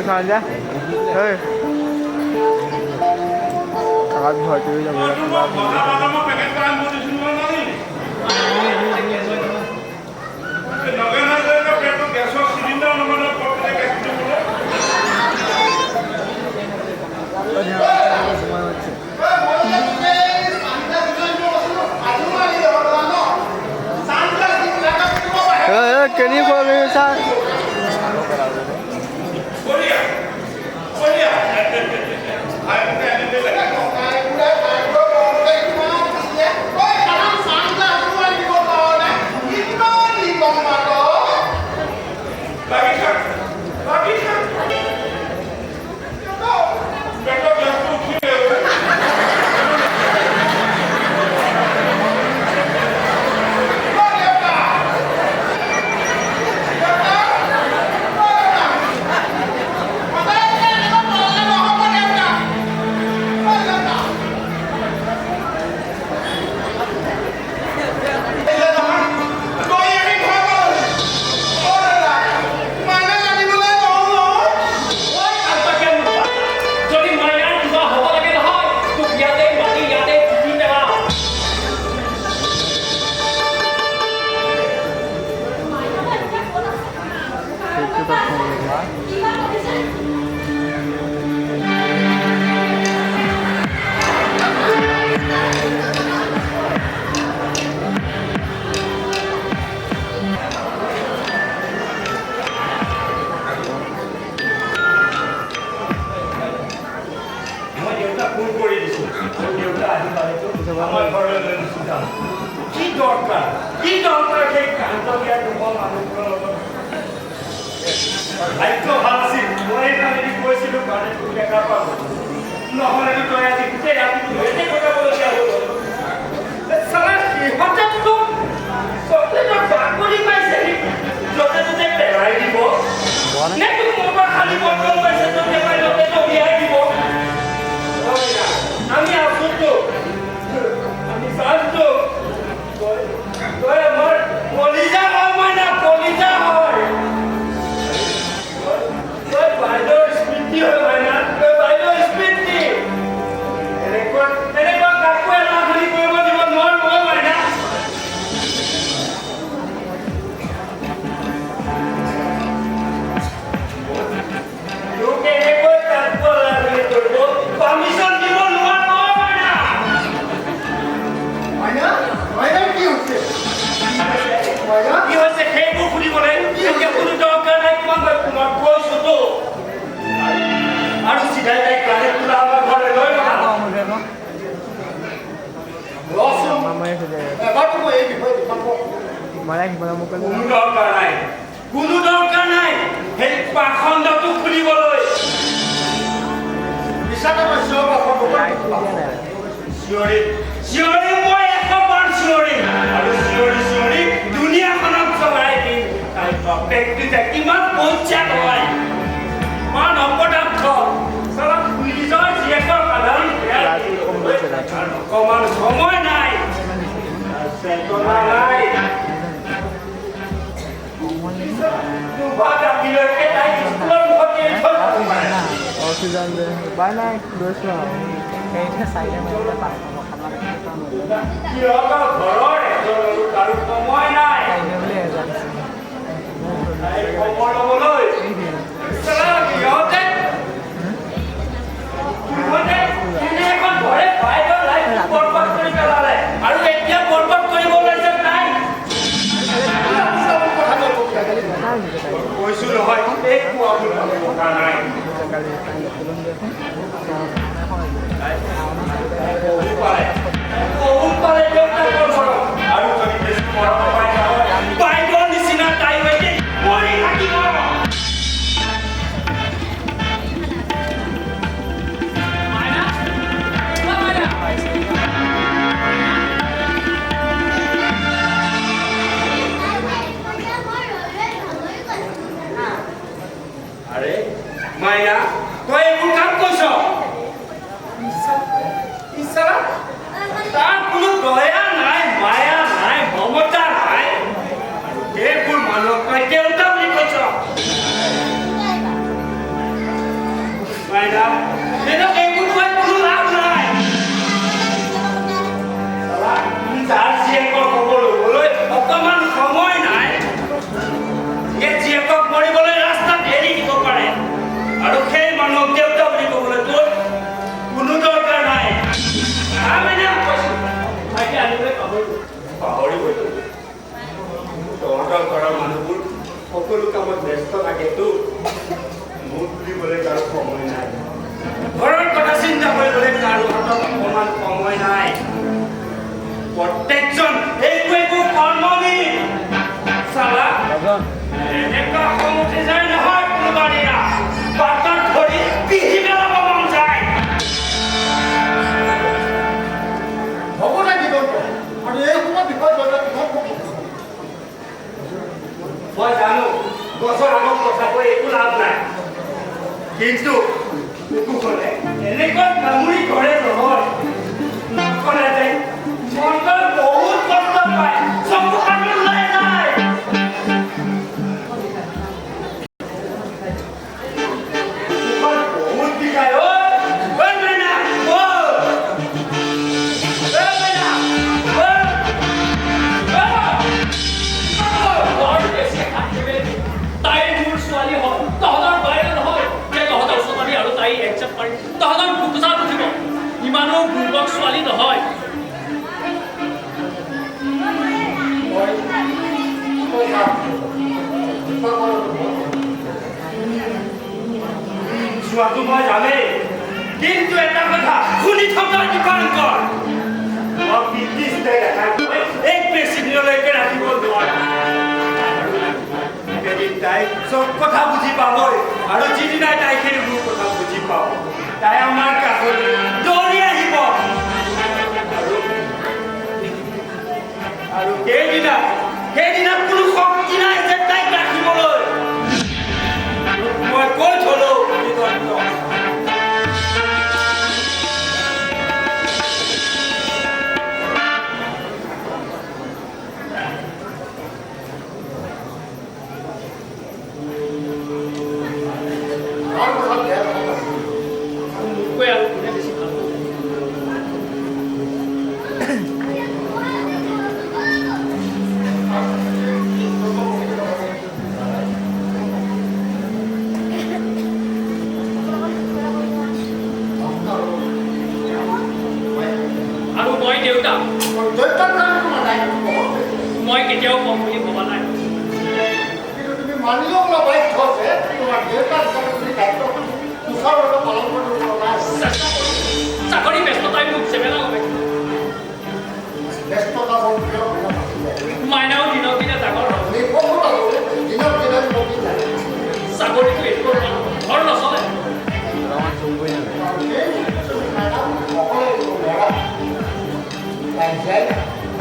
নহয় যা কাগজ ভৰ্তি হয়ে যাবে কেনি খোৱাবি ছাৰ ফোন কৰি দিছোঁ দেউতা আহি পালেতো আমাৰ ঘৰলৈ লৈ গুচি যাম দৰকাৰ সেই কান্তকীয়া তোমাৰ মানুহবোৰৰ লগত ভাগ্য ভাল আছিল মই কালি কৈছিলোঁ কাৰণে তোক দেখা পাব নহ'লেতো তই আজি গোটেই ৰাতিটো এনে কটাবলগীয়া হ'ল চালা সিহঁতেতো চকলেটৰ বাকলি পাইছে য'তে ত'তে পেলাই দিব নে তোক মোৰ পৰা খালী বটল পাইছে য'তে পাই ত'তে দলিয়াই দিব আমি আছোঁতো আমি চাইছোঁ তই আমাৰ কলিজা হয় মইনা কলিজা হয় তই বাইদেউৰ স্মৃতি হয় মইনা তই বাইদেউৰ স্মৃতি এনেকুৱা কাকো এলা ধৰি কৰিব দিব নোৱাৰো মইনা তোক এনেকৈ কাকো এলা ধৰি কৰিব পাৰ্মিশ্যন দিব নোৱাৰো মইনা কি হৈছে সেইবোৰ শুনিবলৈ এতিয়া কোনো দৰকাৰ নাই তোমাক কৈছোতো আৰু চিধাই তাই ক্লাছে তোলা আমাৰ ঘৰলৈ লৈ কোনো দৰকাৰ নাই সেই পাখণ্ডটো খুলিবলৈ চিঞৰি মই 100 বাৰ চিঞৰিম আৰু চিঞৰি দুনিয়াখনক চলাই দিম তাই বাপেকটো যে কিমান পঞ্চায়ত হয় ইমান অপদাৰ্থ চালা পুলিচৰ জীয়েকৰ সাধাৰণ অকমান সময় নাই চেতনা নাই দুবাৰ ৰাতিলৈকে তাই স্কুলৰ মুখত এৰি থৈ যাব পাৰে অক্সিজেন দে উপায় নাই লৈছোঁ আৰু সেইটোৱে চাইকে মাৰিলে পাই সিহঁতৰ ঘৰৰ এজনৰো কাৰো সময় নাই বুলি এজন আছে তাইৰ খবৰ ল'বলৈ চালা সিহঁতে এনে এখন ঘৰে বাইকৰ লাইফ বৰবাদ কৰি পেলালে আৰু এতিয়া বৰবাদ কৰিব ওলাইছে তাই কৈছো নহয় একো আপোনাৰ কথা নাই বহুত পাৰে দেউতাকৰ ঘৰত আৰু যদি বেছি মৰম পাই নহয় বাইকৰ নিচিনা তাই হৈছে মৰি থাকিব আৰে মাইনা তই এইবোৰ কাম কৈছ তাৰ কোনো দয়া নাই মায়া নাই মমতা নাই আৰু এইবোৰ মানুহক তই দেউতা বুলি কৈছ মাইনা এইবোৰ কৈ কোনো লাভ নাই যাৰ জীয়েকৰ খবৰ ল'বলৈ অকণমান সময় নাই এই জীয়েকক মৰিবলৈ ৰাস্তাত এৰি দিব পাৰে আৰু সেই মানুহক দেউতা বুলি ক'বলৈ তোৰ কোনো দৰকাৰ নাই পাহৰি গ'লো তহঁতৰ ঘৰৰ মানুহবোৰ সকলো কামত ব্যস্ত থাকেতো মোক বুলিবলৈ কাৰো সময় নাই ঘৰৰ কথা চিন্তা কৰিবলৈ কাৰো হাতত অকণমান সময় নাই প্ৰত্যেকজন একো কৰ্মবিদ চালা এনেকুৱা খং উঠি যায় নহয় কোনোবা দিনা বাটত ধৰি পিহি পেলাব মন যায় হ'ব লাগিব আৰু এই সময় বিষয় মই জানো গছৰ আগত কথা কৈ একো লাভ নাই কিন্তু কুকুৰখনে এনেকৈ কামুৰি ধৰে নহয় ক'লে যে মনটো বহুত কষ্ট পায় চকু পানী ওলাই যায় বহুত বিষায় ইমানো বুৰ্বক ছোৱালী নহয় যোৱাটো মই জানেই কিন্তু এটা কথা শুনি থকা দীপাংকৰ এক চব কথা বুজি পাবই আৰু যিদিনাই তাই সেইবোৰ কথা বুজি পাব তাই আমাৰ কাষলৈ দৌৰি আহিব আৰু সেইদিনা কোনো শক্তি নাই যে তাইক ৰাখিবলৈ মই কৈ থলো মই কেতিয়াও কম বুলি ভবা নাই তুমি মানিলেও বাধ্য আছে তোমাৰ দেউতাক দায়িত্বখন সুচাৰুৰূপে পালন কৰিব নাই চাকৰি ব্যস্ততাই মোক চেপেলা হবে ব্যস্ততা মাইনাও দিনক দিনে ডাঙৰ হ'ল দিনক দিনে নতুন চাকৰিটো এইটো ঘৰ নচলে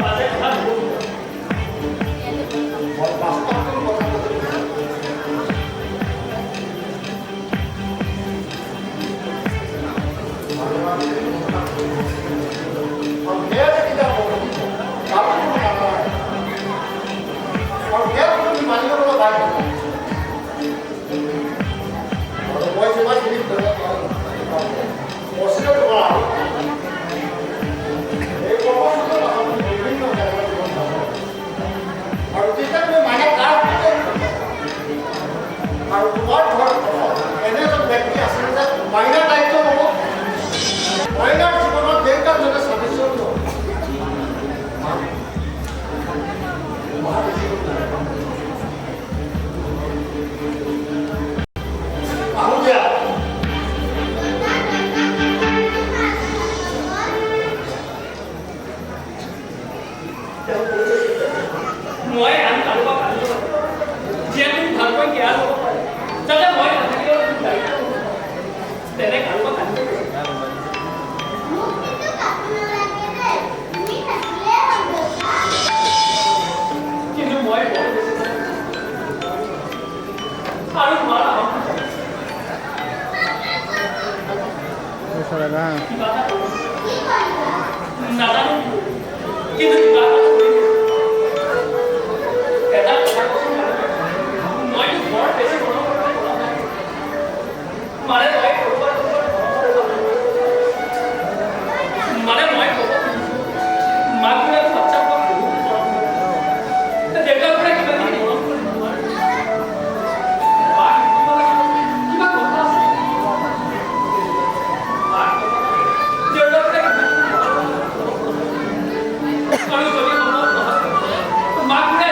মাজে কথা আৰু তোমাৰ ঘৰত এনে এজন ব্যক্তি আছে যে মাইনাৰ দায়িত্ব ল'ব মাইনাৰ জীৱনত দেউতাক যেনে স্বাৱিশ্য আহো দিয়া মই আন কাৰোবাক আনিব যিয়ে তুমি ভালকৈ জ্ঞান ল'ব পাৰে যাতে মই নাথাকিলেও তুমি দায়িত্ব তেনে কাৰোবাক আনিব কিন্তু মই বৰ আৰু তোমাৰ কিবা এটা নাজানো কিন্তু কিবা এটা মইতো বৰ বেছি মানে মই ক'ব মাক বোলে বাচ্চা দেউতাক বোলে কিবা কিবি মৰম কৰি কিবা কথা আছে দেউতাক বোলে আৰু যদি মাক বোলে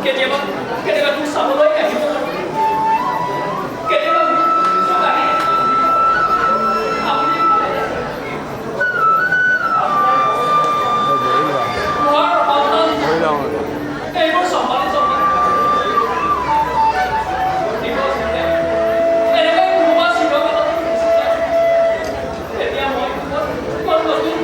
কেতিয়াবা তোক চাবলৈ আহিব কেতিয়াবা এইবোৰ চম্ভালি এনেকৈ কোনোবা চিৰকালত এতিয়া মই নতুন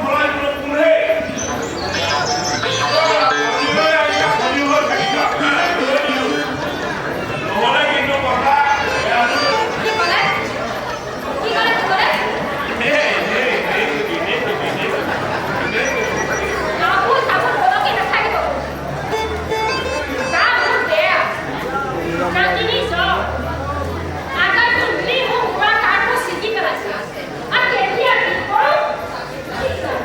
ফলাই কোনে নহ'লে কিন্তু কথা কি ক'লে? কি ক'লে? কি ক'লে? কাপোৰ চাপোৰ সলকি নাথাকিব। গা মোৰ বেয়া। নাতিনী জ্বৰ। আগাটো মিলি মোৰ বুঢ়া কাঠবোৰ ছিগি পেলাইছে। আৰু কেতিয়া কি কৰোঁ? কি কৰোঁ?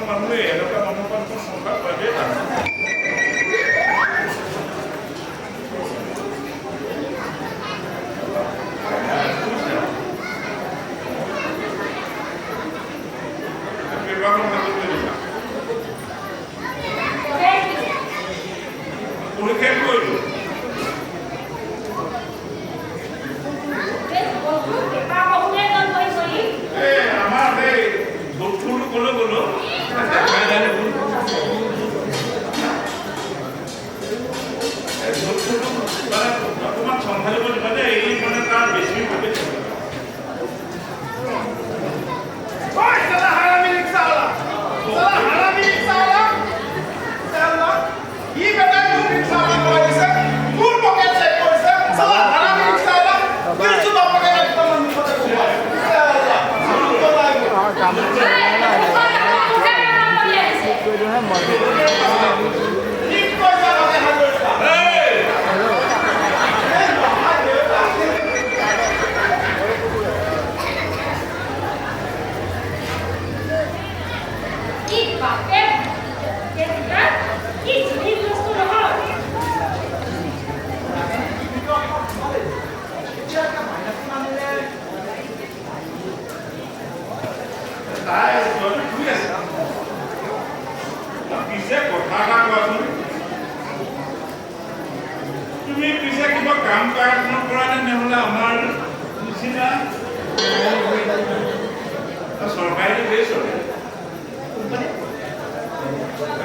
মানুহে এনেকুৱা মানুহৰ সংসাৰ কৰে পৰীক্ষা কৰিলোঁ আমাৰ এই ডক্টৰ ক'লৈ গ'লো অকণমান চম্ভালিব দিবা দেই এই মানে তাৰ বেছি পিছে কথা এটা কোৱাচোন তুমি পিছে কিবা কাম কৰা নে নহ'লে আমাৰ নিচিনা চৰকাৰী বেচৰকাৰী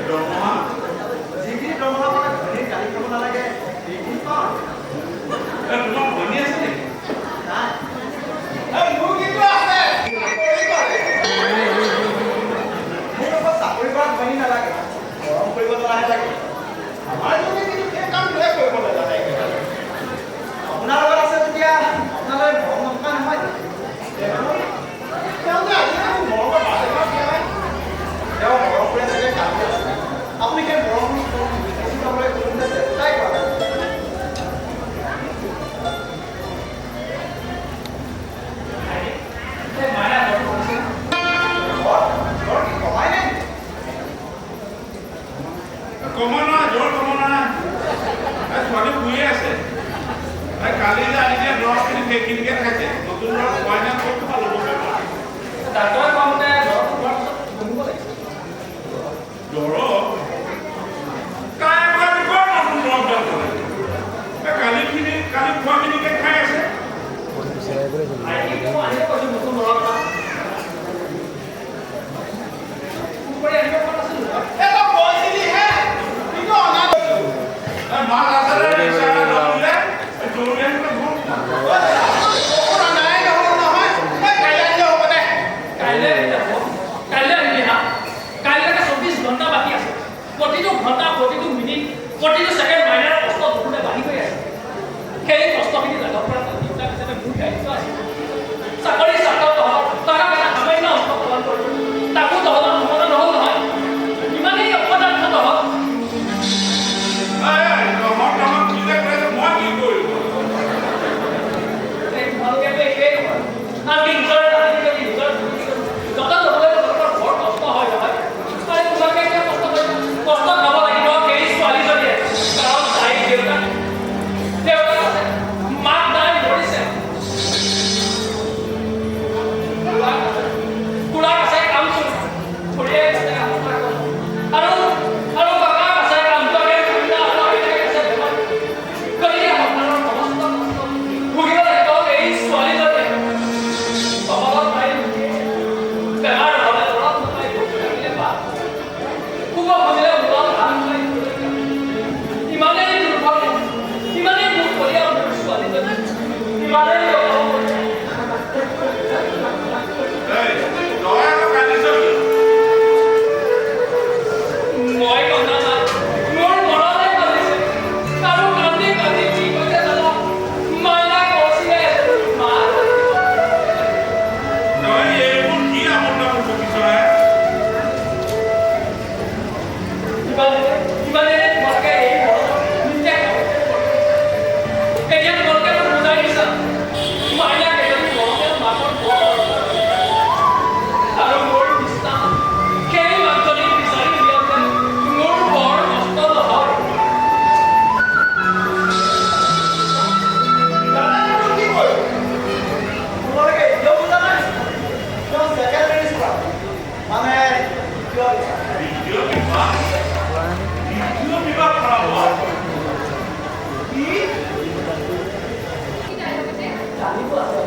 দৰমহা যিখিনি দৰমহা মানে ধনী গাড়ী খাব নালাগে সেইখিনি পাওঁ তোমাৰ ধনী আছে নেকি মোৰ কিন্তু আছে চাকৰি কৰাত ধনী নালাগে গৰম কৰিব নালাগে লাগে আমাৰ যদি কিন্তু সেই কামটোহে কৰিব নালাগে আপোনাৰ লগত আছে তেতিয়া আপোনালৈ মৰম নথকা নহয় তেওঁ মৰম কৰি থাকে কাম আছে আপুনি সেই মৰম চেষ্টাই কৰা কমনা জ্বৰ কমনা ছোৱালী শুয়ে আছে কালি যে আনি দিয়া দৰৱখিনি সেইখিনিকে খাইছে নতুন দৰৱ খোৱাই নাই ক'ত ভাল হ'ব ডাক্তৰে কওঁতে দৰৱ কালি খোৱাখিনিকে খাই আছে জানিব আছে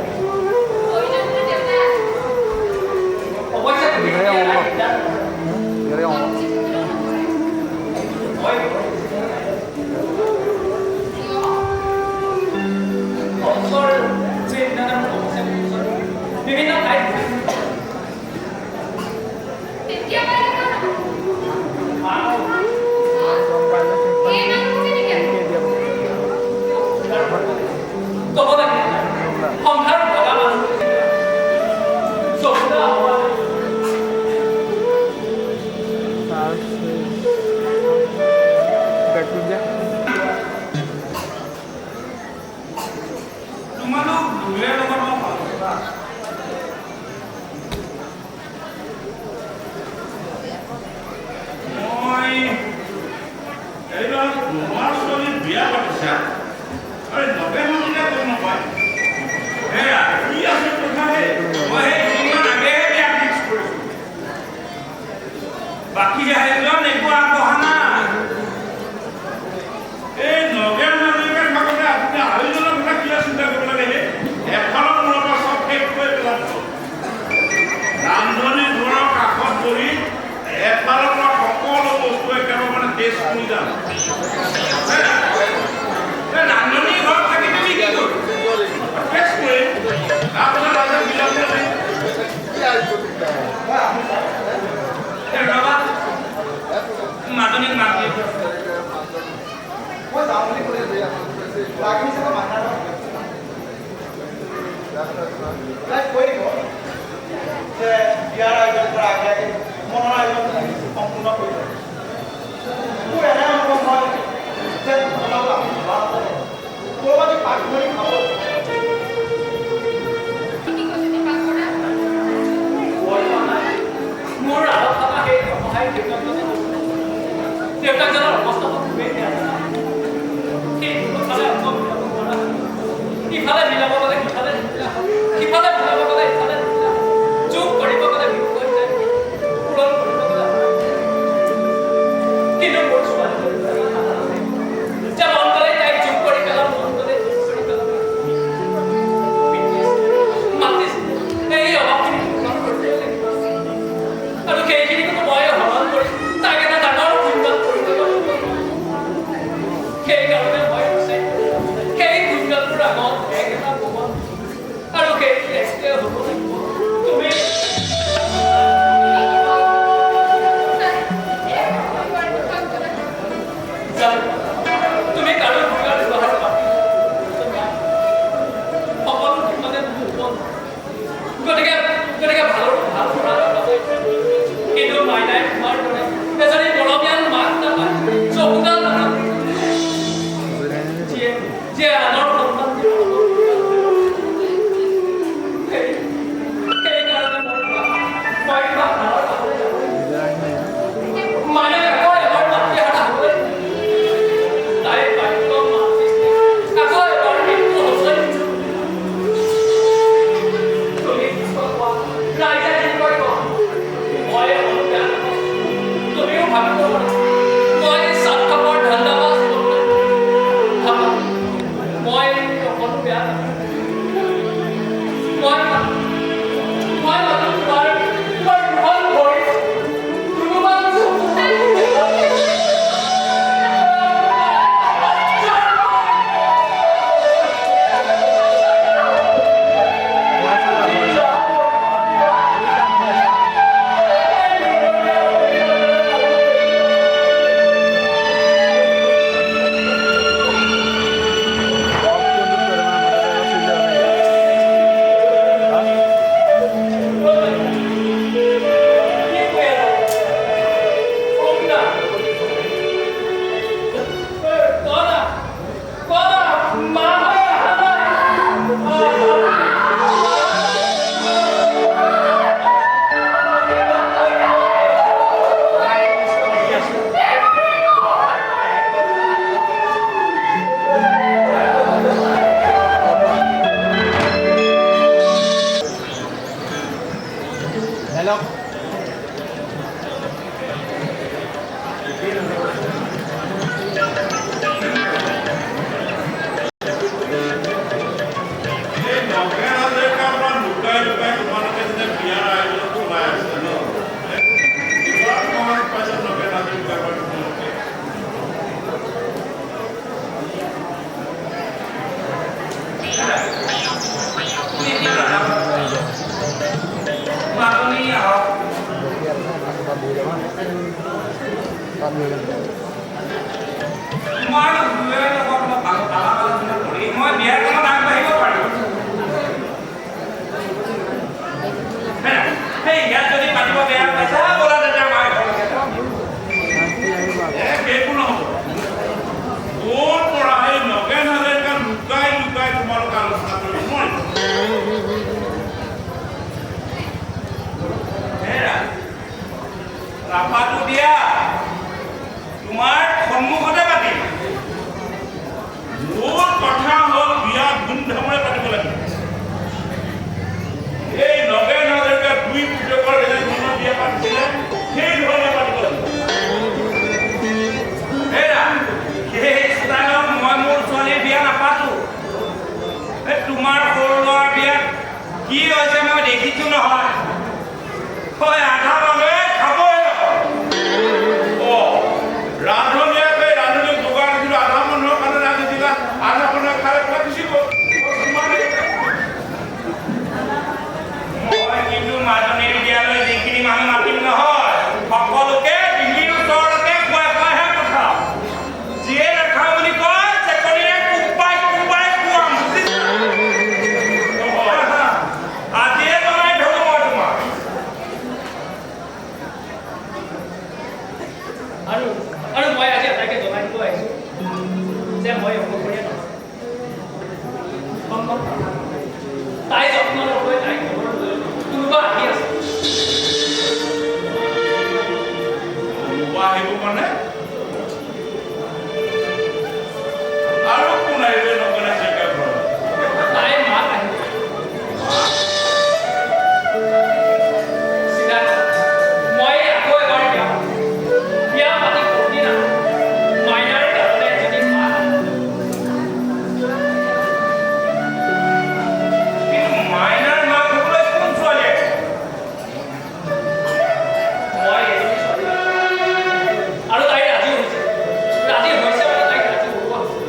প্ৰয়োজনীয় দেউতা অৱশ্যে তুমি ইহঁতে হ'ব। হয় অৱসৰ বিভিন্ন ঠাইত তেতিয়া মই গম পালে এই মানুহ কেনেকৈ ক'ব লাগে সংসাৰ ভগা মানুহ চকুটা হোৱা তোমালোক দুয়ে লগত মই ভাল মই এইবাৰ তোমাৰ ছোৱালীৰ বিয়া পাতিছা আৰু নবে মানুহে গম নাপায় সেয়া কি আছে কথা মই সেই দুদিনমান আগেহে বিয়া ফিক্স কৰিছোঁ বাকী এজন একো আগবঢ়া নাই এই নবে মানুহে থাকোঁতে আপুনি আঢ়ৈজনৰ কথা কিয় চিন্তা কৰিব লাগে এফালৰ মূৰৰ পৰা চব শেষ কৰি পেলাব ৰান্ধনী ঘৰৰ কাষত বহি এফালৰ পৰা সকলো বস্তু একেবাৰে মানে টেষ্ট কৰি যাম ৰান্ধনী ঘৰত থাকি তুমি কি কৰিম টেষ্ট কৰিম তাৰপিছত আজি মিলাব ৰবা মাদনীক মাত দিম মই যাওঁ বুলি ক'লে যে লাগিছে মাথা তাই কৈ দিব যে বিয়াৰ আয়োজন কৰা আগে আগে মনৰ আয়োজন সম্পূৰ্ণ কৰিব মোৰ এনে অনুভৱ হয় যে আপোনালোক আমি ভবা ক'ৰবাত পাক ধৰি খাব মোৰ আৰত থকা সেই সহায় দেউতাকজনৰ অৱস্থাটো খুবেই বেয়া ইফালে মিলাব গ'লে সিফালে সিফালে মিলাব গ'লে ইফালে যোগ কৰিব গ'লে বিহু হৈ যায় পূৰণ কৰিব গ'লে কিন্তু মোৰ ছোৱালী যে মন গ'লে তাইক যোগ কৰি পেলাম মন গ'লে যোগ কৰি পেলাম মাতিছে এই অভাৱখিনি পূৰণ কৰিব লাগিব আৰু সেইখিনিকো মই সমান কৰি তাক এটা ডাঙৰ কুইণ্টল কৰিব লাগিব সেইকাৰণে মই বিচাৰি সেই কুইণ্টলটোৰ আগত বেগ এটা বহল আৰু সেই বেগটোৱে হ'ব লাগিব তুমি তুমি কাৰো ভূমিকাৰ ব্যৱহাৰ পাতি সকলো ক্ষেত্ৰতে গতিকে ভাল কৰাৰ বাবে কিন্তু মাইনাই তোমাৰ দৰে এজনী মৰমীয়াল মাক নাপায় চকুডাল নাপায় যিয়ে আনৰ সন্তান সেইকাৰণে মই কিবা ভালৰ পাহৰি যাব মানে আকৌ এবাৰ মাতৃহাৰা হ'বলৈ তাই বাক্য মাতিছে আকৌ এবাৰ মৃত্যু হৈছে তুমি ৰাইজে কি কৰিব মই বেয়া নাপাওঁ তুমিও ভাবিব পাৰা মই স্বাৰ্থপৰ ধান্দাবাজ ভাবা মই অকণো বেয়া নাপাওঁ মই মানুহ তোমাৰ দুখন ভৰি দুখন চকু তোমাৰ দুয়োৰে লগত মই আলোচনা কৰি মই বিয়াৰ কামত আগবাঢ়িব পাৰিম। সেই ইয়াত যদি পাতিব বেয়া পাইছা ব'লা তেতিয়া মায়ে ঘৰলৈকে যাম। সেইটো নহ'ব। ক'ৰ পৰা সেই নগেন হাজৰিকা লুকাই লুকাই তোমালোকে আলোচনা কৰিব নোৱাৰিব। ৰাপাটো দিয়া তোমাৰ সন্মুখতে পাতিম। মোৰ কথা হ'ল বিয়া ধুমধামেৰে পাতিব লাগিব। এই নগেন হাজৰিকা দুই পুতেকৰ যেনেধৰণৰ বিয়া পাতিছিলে সেই ধৰণে পাতিব লাগিব। সেই ষ্টাইলত মই মোৰ ছোৱালীৰ বিয়া নাপাতো। তোমাৰ সৰু ল'ৰাৰ বিয়াত কি হৈছে মই দেখিছো নহয়। হয় আধা মানুহে খাবই ৰান্ধনীয়াকৈ ৰান্ধনীক যোগাৰ দিছিলোঁ। আধা মানুহৰ কাৰণে ৰান্ধিছিলা, আধা মানুহে খাই পেলাই গুচি গ'ল। মই কিন্তু মাজনীৰ বিয়ালৈ যিখিনি মানুহ মাতিম নহয় সকলোকে দিল্লীৰ ওচৰলৈকে খুৱাই খুৱাইহে পঠাম। যিয়ে নাখাওঁ বুলি কয় চেকনিৰে কোবাই কোবাই খুৱাম। আজিয়ে জনাই ধৰো মই তোমাক। আৰু মই আজি আটাইকে জনাই দিব আহিছোঁ যে মই অকলশৰীয়া নহয়। তাই যত্ন ল'বলৈ তাই ঘৰৰ কোনোবা আহি আছে। আহিব মানে আৰু কোন আহিব নগেন হাজৰিকাৰ ঘৰত? তাইৰ মাক আহিব। চিধা মই আকৌ এবাৰ বিয়া পাতি পৰদিনা মাইনাৰ কাৰণে এজনী মাক কিন্তু মাইনাৰ মাক হ'বলৈ কোন ছোৱালী আছে? মই এজনী ছোৱালী আৰু তাই ৰাজি হৈছে মানে তাইক ৰাজি কৰোৱা হৈছে।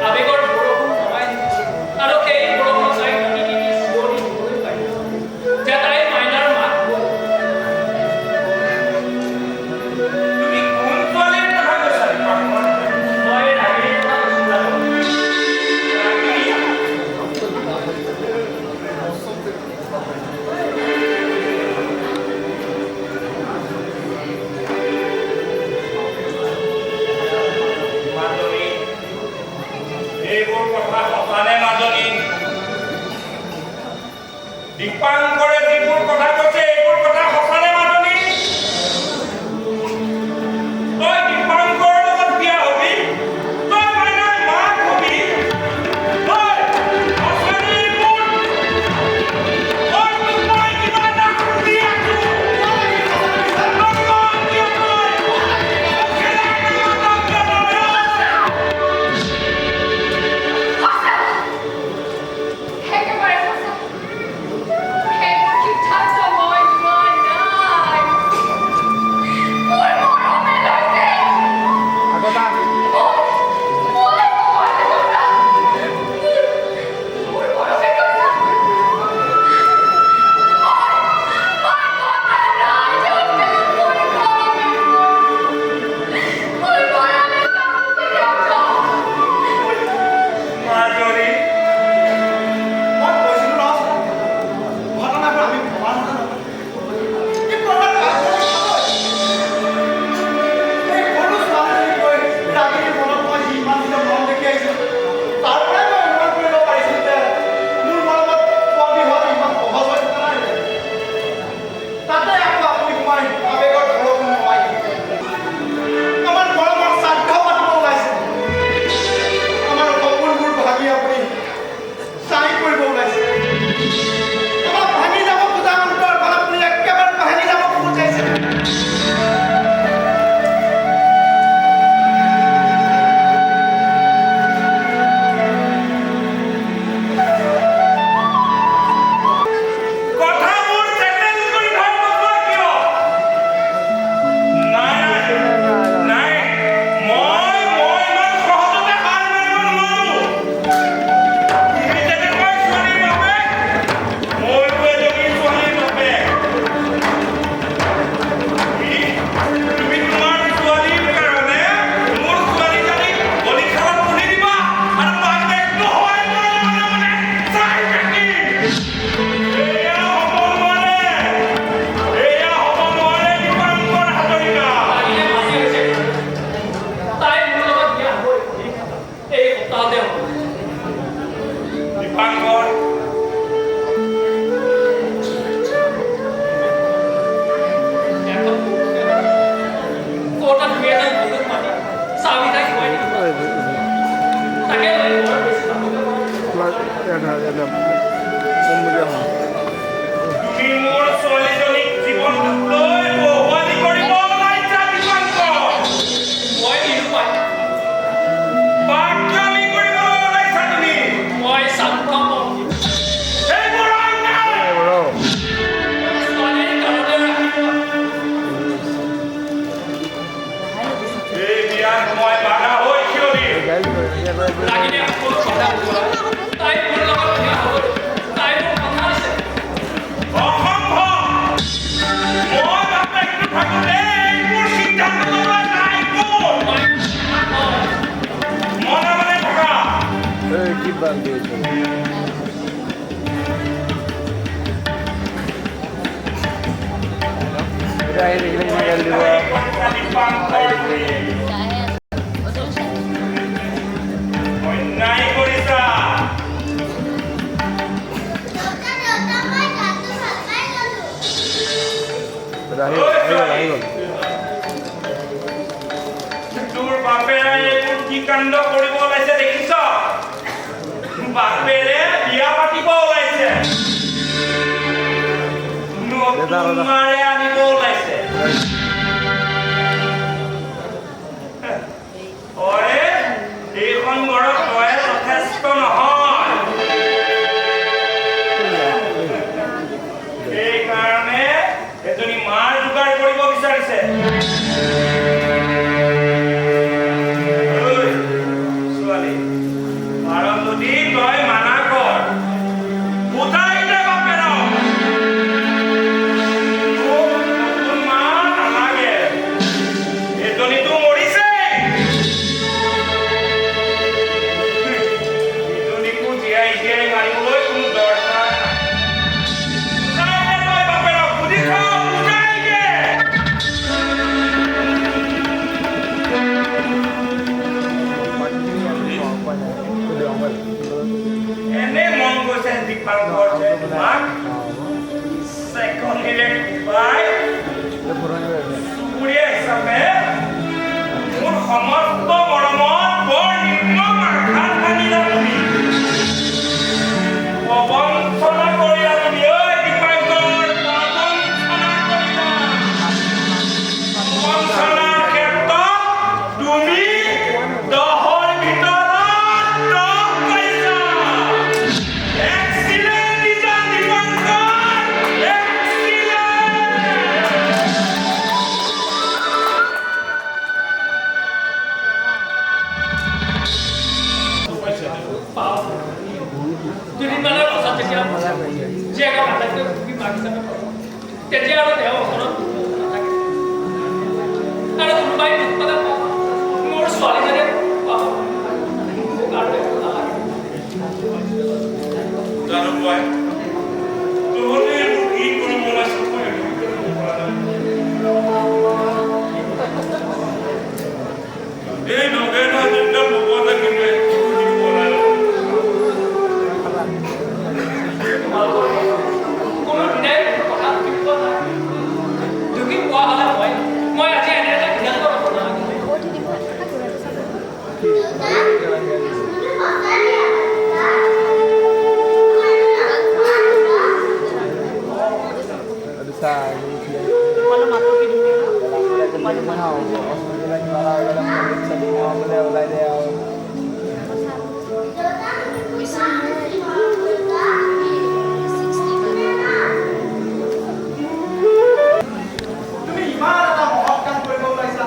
আৱেগৰ বৰষুণ নমাই দিছে আৰু সেই বৰষুণ তাই তিতি তিতি চিঞৰি দিবলৈ পায় যে তাই মাইনাৰ মাক হ'ব। তুমি কোন ছোৱালীৰ কথা কৈছা? মই ৰাগিনীৰ কথা কৈছোঁ। মাজনী, এইবোৰ কথা সঁচানে মাজনী? দীপাংকৰে যিবোৰ কথা কৈছে এইবোৰ কথা সঁচানে মাজনী? তই দীপাংকৰৰ লগত বিয়া হবি? তই মাইনাৰ মাক হবি? তই সঁচানে মোৰ? তই মোক মই কিবা এটা সুধি আছো। একেবাৰে সঁচা। সেইবোৰ সিদ্ধান্ত আহি থাকিলে গালি দিব অন্যায় কৰিছা আহি গ'ল তোৰ বাপেৰে এইবোৰ কি কাণ্ড কৰিব ওলাইছে দেখিছ বাপেৰে বিয়া পাতিব ওলাইছে নতুন মাৰে আনিব ওলাইছে অৰে এইখন ঘৰত তই যথেষ্ট নহয় সেইকাৰণে এজনী মাৰ যোগাৰ কৰিব বিচাৰিছে ছোৱালী কাৰণ যদি তই মানা কৰ বুজাই দে বাপেৰক নতুন মা নালাগে এজনীতো মৰিছে ইজনীকো জীয়াই জীয়াই মাৰিবলৈ কোনো দৰকাৰ নাই বুজাই দে তই বাপেৰক বুজিছ বুজাই দে এনে মন গৈছে দীপাংকৰ যে তোমাক চেকনিৰে পাই চুবুৰীয়া হিচাপে মোৰ সমস্ত মৰমত বৰ নিৰ্মম আঘাত আনিলা তুমি প্ৰবঞ্চনা কৰিলা তুমি ঐ দীপাংকৰ প্ৰবঞ্চনা কৰিলা প্ৰবঞ্চনাৰ ক্ষেত্ৰত তুমি 10ৰ ভিতৰত 10 পাইছা এক্সিলেণ্ট দিছা দীপাংকৰ দুদিনমানৰ পাছত যেতিয়া জীয়েকক আটাইতকৈ সুখী মাক হিচাপে পাব তেতিয়া আৰু তেওঁ ওচৰত নাথাকে আৰু কোনোবাই দুখ পালে মোৰ ছোৱালীজনীয়ে পাব মোক আৰু একো নালাগে জানো পাই তহঁতে এইবোৰ কি কৰিব ওলাইছ মই একো কৰিব পৰা নাই এই নগেনা যেতিয়া লগতে কিন্তু একো কৰিব পৰা নাই কোনো দিনাই কথা বুজি পোৱা নাই দুখী পোৱা হ'লে মই আজি এনে এটা সিদ্ধান্ত ল'ব নালাগে ওলাই দে আৰু তুমি ইমান এটা মহৎ কাম কৰিব ওলাইছা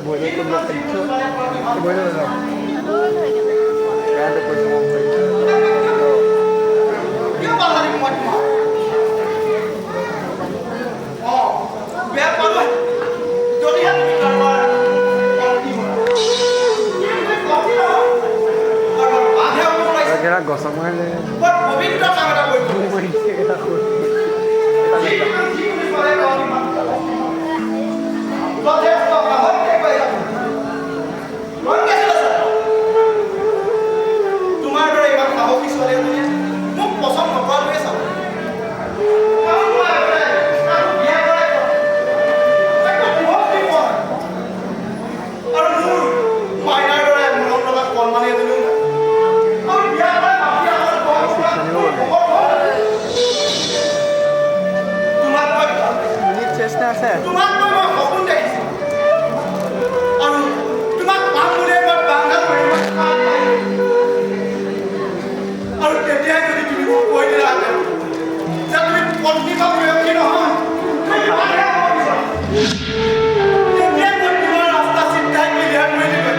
বইলে কৰিব বইলে কাৰেণ্টে কৈছে কিয় পালা নি মই তোমাক বেয়া পালো যদিহে তুমি কাৰোবাৰ কমটি হোৱা কমটি নহয় আৰু বাধে হ'ব ওলাইছে গছৰ মাৰিলে বৰ পবিত্ৰ কাম এটা কৰিব যথেষ্ট সাহসে কৰিলা মন গৈছিল তোমাৰ দৰে ইমান সাহসী ছোৱালী এজনীয়ে মোক পচন্দ নকৰাটোৱে চাব কাৰণ মই আৰু বিয়া কৰাই আৰু মোৰ মাইনাৰ দৰে মৰম লগা কণমানি এজনীও নাই আৰু বিয়া কৰাই মাতি আমাৰ চেষ্টা আছে তোমাক মই সপোন দেখিছোঁ আৰু তোমাক পাম বুলিয়ে মই বাংগাল কৰিব আৰু তেতিয়াই যদি তুমি মোক কৈ দিলাহেঁতেন যে তুমি পত্নী বা প্ৰেয়সী নহয় তুমি বাধে হ'ব বিচাৰা তেতিয়াই মই তোমাৰ ৰাস্তা চিন্তাই ক্লিয়াৰ কৰি দিলোঁ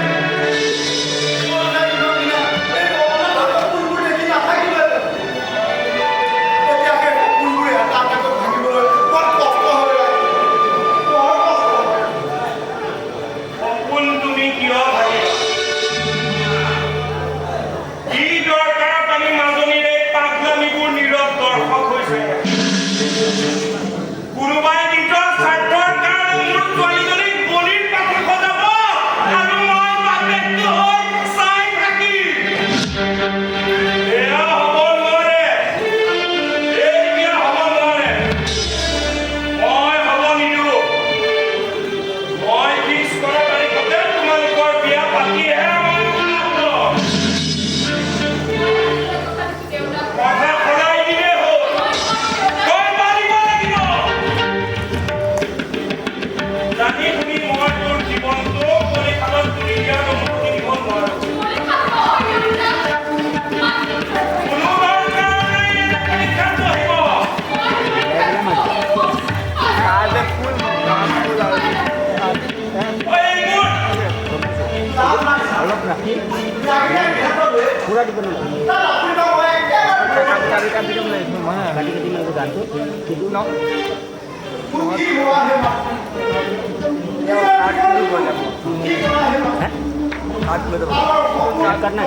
এই অনাথ সপোনবোৰ দেখি নাথাকিলেহেঁতেন তেতিয়া সেই সপোনবোৰ এটা এটাকৈ ভাঙিবলৈ বৰ কষ্ট হৈ পুৰা দিব নালাগে কাটি কাটি দিব লাগিব মই কাটি কাটি লাগিব গানটো কিন্তু ন কাট নাই